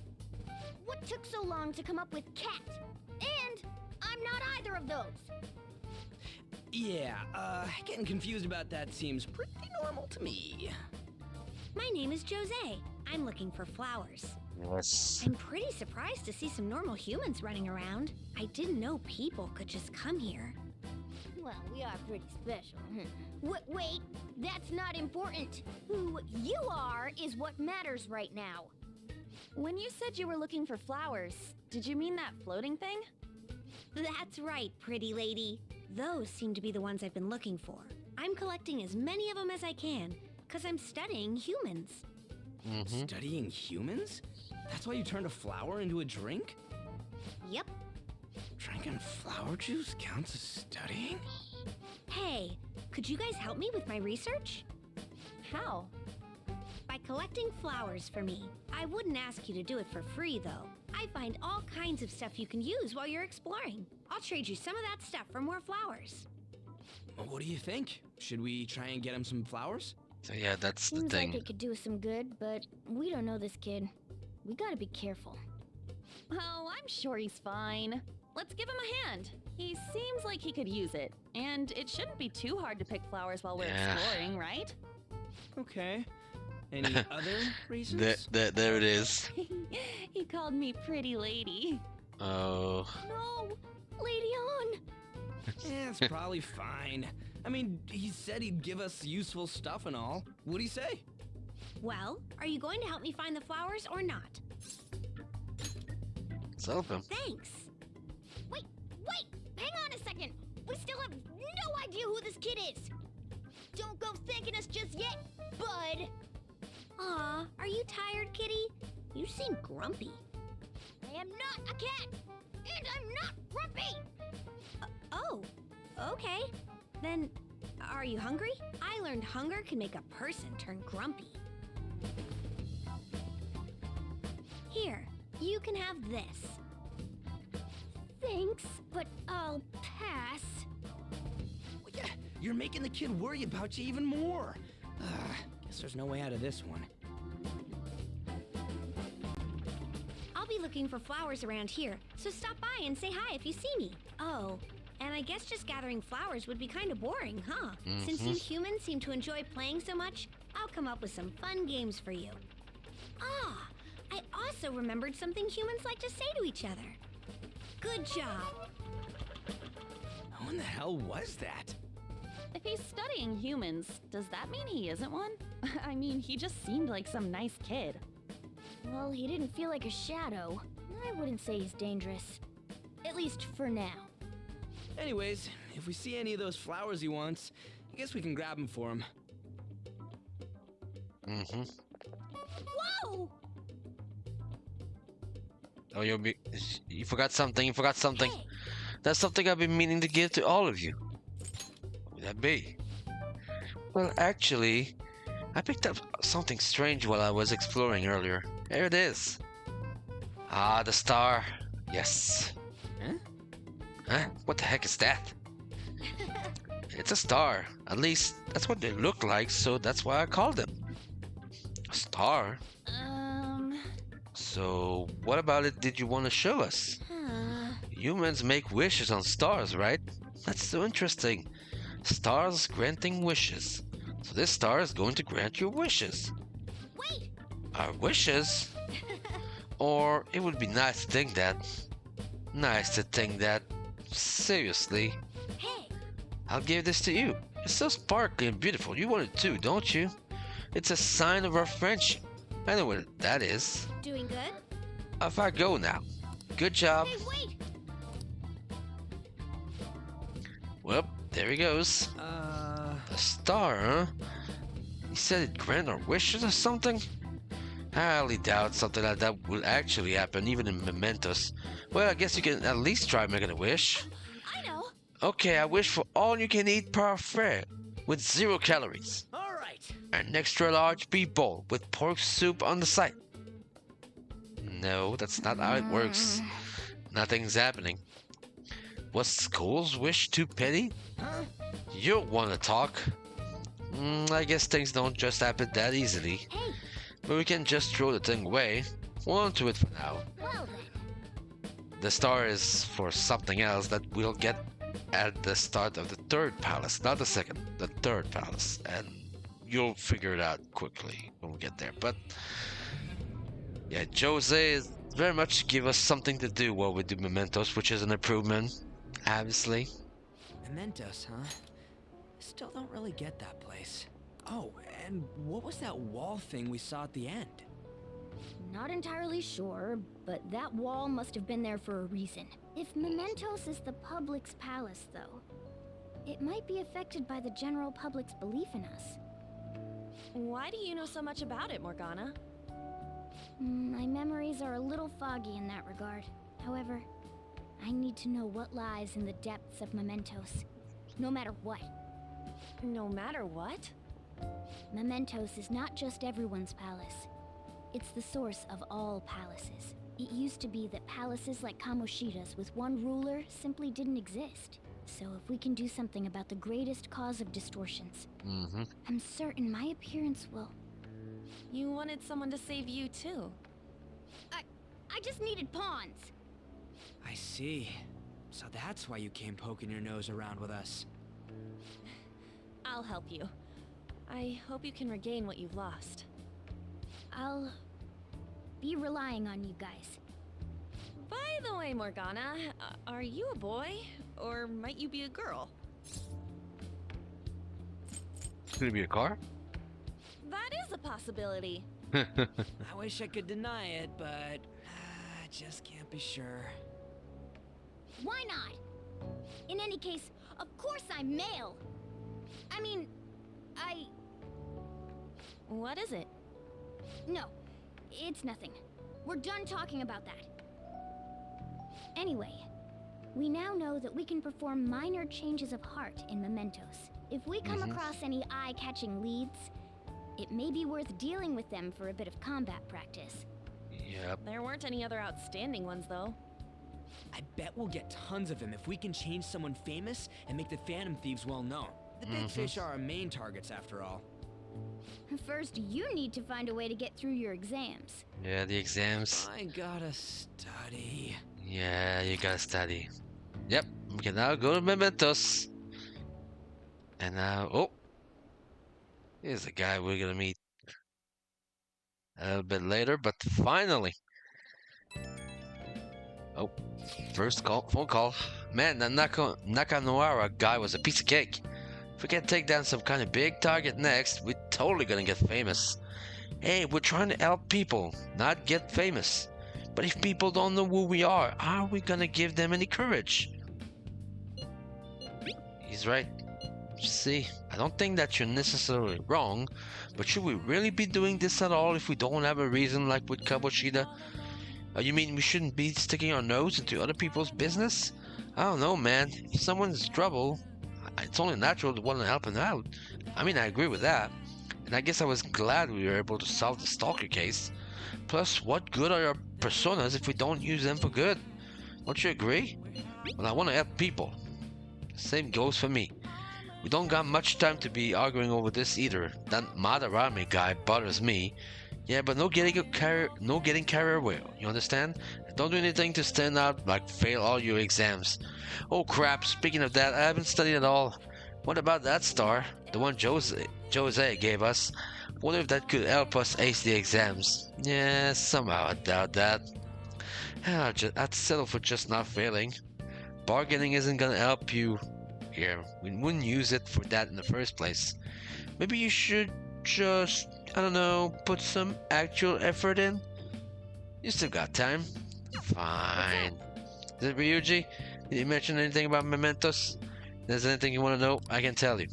[SPEAKER 3] What took so long to come up with cat? And I'm not either of those.
[SPEAKER 2] Yeah, getting confused about that seems pretty normal to me.
[SPEAKER 16] My name is Jose. I'm looking for flowers.
[SPEAKER 1] Yes.
[SPEAKER 16] I'm pretty surprised to see some normal humans running around. I didn't know people could just come here.
[SPEAKER 3] Well, we are pretty special. Wait, that's not important. Who you are is what matters right now.
[SPEAKER 4] When you said you were looking for flowers, did you mean that floating thing?
[SPEAKER 16] That's right, pretty lady. Those seem to be the ones I've been looking for. I'm collecting as many of them as I can, because I'm studying humans.
[SPEAKER 2] Studying humans? That's why you turned a flower into a drink?
[SPEAKER 16] Yep.
[SPEAKER 2] Drinking flower juice counts as studying?
[SPEAKER 16] Hey, could you guys help me with my research?
[SPEAKER 4] How?
[SPEAKER 16] By collecting flowers for me. I wouldn't ask you to do it for free, though. I find all kinds of stuff you can use while you're exploring. I'll trade you some of that stuff for more flowers.
[SPEAKER 2] Well, what do you think? Should we try and get him some flowers?
[SPEAKER 1] So yeah, that's the
[SPEAKER 3] Seems
[SPEAKER 1] thing.
[SPEAKER 3] like it could do us some good, but we don't know this kid. We gotta be careful.
[SPEAKER 4] Oh, I'm sure he's fine. Let's give him a hand. He seems like he could use it, and it shouldn't be too hard to pick flowers while we're exploring, right?
[SPEAKER 2] Okay. Any other reasons?
[SPEAKER 1] There it is.
[SPEAKER 4] He called me pretty lady.
[SPEAKER 1] Oh.
[SPEAKER 3] No! Lady on!
[SPEAKER 2] It's probably fine. I mean, he said he'd give us useful stuff and all. What'd he say?
[SPEAKER 16] Well, are you going to help me find the flowers or not?
[SPEAKER 1] Let's help him.
[SPEAKER 16] Thanks.
[SPEAKER 3] Wait! Hang on a second! We still have no idea who this kid is! Don't go thanking us just yet, bud!
[SPEAKER 16] Aw, are you tired, kitty? You seem grumpy.
[SPEAKER 3] I am not a cat! And I'm not grumpy!
[SPEAKER 16] Oh, okay. Then, are you hungry? I learned hunger can make a person turn grumpy. Here, you can have this.
[SPEAKER 3] Thanks, but I'll pass.
[SPEAKER 2] Well, yeah, you're making the kid worry about you even more. Guess there's no way out of this one.
[SPEAKER 16] I'll be looking for flowers around here, so stop by and say hi if you see me. Oh, and I guess just gathering flowers would be kind of boring, huh? Since you humans seem to enjoy playing so much, I'll come up with some fun games for you. Ah, I also remembered something humans like to say to each other. Good job.
[SPEAKER 2] Who in the hell was that?
[SPEAKER 4] If he's studying humans, does that mean he isn't one? I mean, he just seemed like some nice kid.
[SPEAKER 3] Well, he didn't feel like a shadow. I wouldn't say he's dangerous. At least for now.
[SPEAKER 2] Anyways, if we see any of those flowers he wants, I guess we can grab them for him.
[SPEAKER 3] Whoa!
[SPEAKER 1] Oh, you forgot something. You forgot something. Hey. That's something I've been meaning to give to all of you. What would that be? Well, actually, I picked up something strange while I was exploring earlier. There it is. Ah, the star. Yes.
[SPEAKER 2] Huh?
[SPEAKER 1] Huh? What the heck is that? It's a star. At least, that's what they look like, so that's why I called them. A star? So, what about it did you want to show us? Humans make wishes on stars, right? That's so interesting. Stars granting wishes. So this star is going to grant your wishes.
[SPEAKER 3] Wait!
[SPEAKER 1] Our wishes? Or it would be nice to think that. Nice to think that. Seriously.
[SPEAKER 3] Hey!
[SPEAKER 1] I'll give this to you. It's so sparkly and beautiful. You want it too, don't you? It's a sign of our friendship. I know what that is.
[SPEAKER 16] Doing good?
[SPEAKER 1] Off I go now. Good job.
[SPEAKER 3] Hey, wait!
[SPEAKER 1] Well, there he goes. The star, huh? He said it'd grant our wishes or something? I highly doubt something like that will actually happen, even in Mementos. Well, I guess you can at least try making a wish.
[SPEAKER 3] I know.
[SPEAKER 1] Okay, I wish for all-you-can-eat parfait with 0 calories.
[SPEAKER 2] All right.
[SPEAKER 1] An extra large beef bowl with pork soup on the side. No, that's not how it works. Nothing's happening. Was Skull's wish too petty?
[SPEAKER 2] Huh?
[SPEAKER 1] You don't want to talk. I guess things don't just happen that easily.
[SPEAKER 3] Hey,
[SPEAKER 1] But we can just throw the thing away. Hold on to it for now.
[SPEAKER 3] well then.
[SPEAKER 1] The star is for something else that we'll get at the start of the third palace. Not the second, the third palace. And you'll figure it out quickly when we get there. But yeah, Jose is very much give us something to do while we do Mementos, which is an improvement, obviously.
[SPEAKER 2] Mementos, huh? Still don't really get that place. Oh, and what was that wall thing we saw at the end?
[SPEAKER 3] Not entirely sure, but that wall must have been there for a reason. If Mementos is the public's palace, though, it might be affected by the general public's belief in us.
[SPEAKER 4] Why do you know so much about it, Morgana?
[SPEAKER 3] My memories are a little foggy in that regard. However, I need to know what lies in the depths of Mementos, no matter what.
[SPEAKER 4] No matter what?
[SPEAKER 3] Mementos is not just everyone's palace. It's the source of all palaces. It used to be that palaces like Kamoshida's with one ruler simply didn't exist. So if we can do something about the greatest cause of distortions, I'm certain my appearance will...
[SPEAKER 4] You wanted someone to save you, too.
[SPEAKER 3] I just needed pawns.
[SPEAKER 2] I see. So that's why you came poking your nose around with us.
[SPEAKER 4] I'll help you. I hope you can regain what you've lost.
[SPEAKER 3] I'll be relying on you guys.
[SPEAKER 4] By the way, Morgana, are you a boy? Or might you be a girl?
[SPEAKER 1] Could it be a car?
[SPEAKER 4] That is a possibility.
[SPEAKER 2] I wish I could deny it, but I just can't be sure.
[SPEAKER 3] Why not? In any case, of course I'm male. I mean,
[SPEAKER 4] What is it?
[SPEAKER 3] No, it's nothing. We're done talking about that. Anyway, we now know that we can perform minor changes of heart in Mementos. If we come across any eye-catching leads, it may be worth dealing with them for a bit of combat practice.
[SPEAKER 1] Yep.
[SPEAKER 4] There weren't any other outstanding ones, though.
[SPEAKER 2] I bet we'll get tons of them if we can change someone famous and make the Phantom Thieves well known. The big fish are our main targets, after all.
[SPEAKER 3] First, you need to find a way to get through your exams.
[SPEAKER 1] Yeah, the exams.
[SPEAKER 2] I gotta study.
[SPEAKER 1] Yeah, you gotta study. Yep, we can now go to Mementos. And now, oh, here's the guy we're gonna meet a little bit later, but finally. Oh, first phone call. Man, that Nakanawara guy was a piece of cake. If we can take down some kind of big target next, we're totally gonna get famous. Hey, we're trying to help people, not get famous. But if people don't know who we are we gonna give them any courage? He's right. See, I don't think that you're necessarily wrong, but should we really be doing this at all if we don't have a reason like with Kabushida? You mean we shouldn't be sticking our nose into other people's business? I don't know, man. If someone's in trouble, it's only natural to want to help them out. I mean, I agree with that. And I guess I was glad we were able to solve the stalker case. Plus, what good are our personas if we don't use them for good? Don't you agree? Well, I want to help people. Same goes for me. We don't got much time to be arguing over this either. That Madarame guy bothers me. Yeah, but no getting carried away, you understand? Don't do anything to stand out, like fail all your exams. Oh crap, speaking of that, I haven't studied at all. What about that star? The one Jose gave us. Wonder if that could help us ace the exams. Yeah, somehow I doubt that. I'd settle for just not failing. Bargaining isn't gonna help you here. We wouldn't use it for that in the first place. Maybe you should just, I don't know, put some actual effort in? You still got time. Fine. Is it Ryuji? Did you mention anything about Mementos? If there's anything you want to know, I can tell you.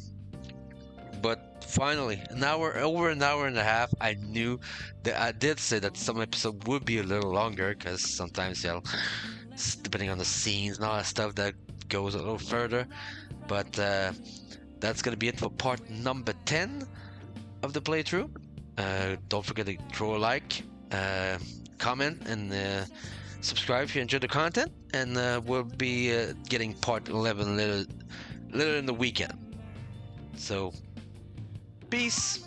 [SPEAKER 1] But finally, over an hour and a half, I knew that I did say that some episode would be a little longer, because sometimes, depending on the scenes and all that stuff, that goes a little further. But that's going to be it for part number 10 of the playthrough. Don't forget to throw a like, comment, and subscribe if you enjoyed the content, and we'll be getting part 11 later in the weekend. So, peace.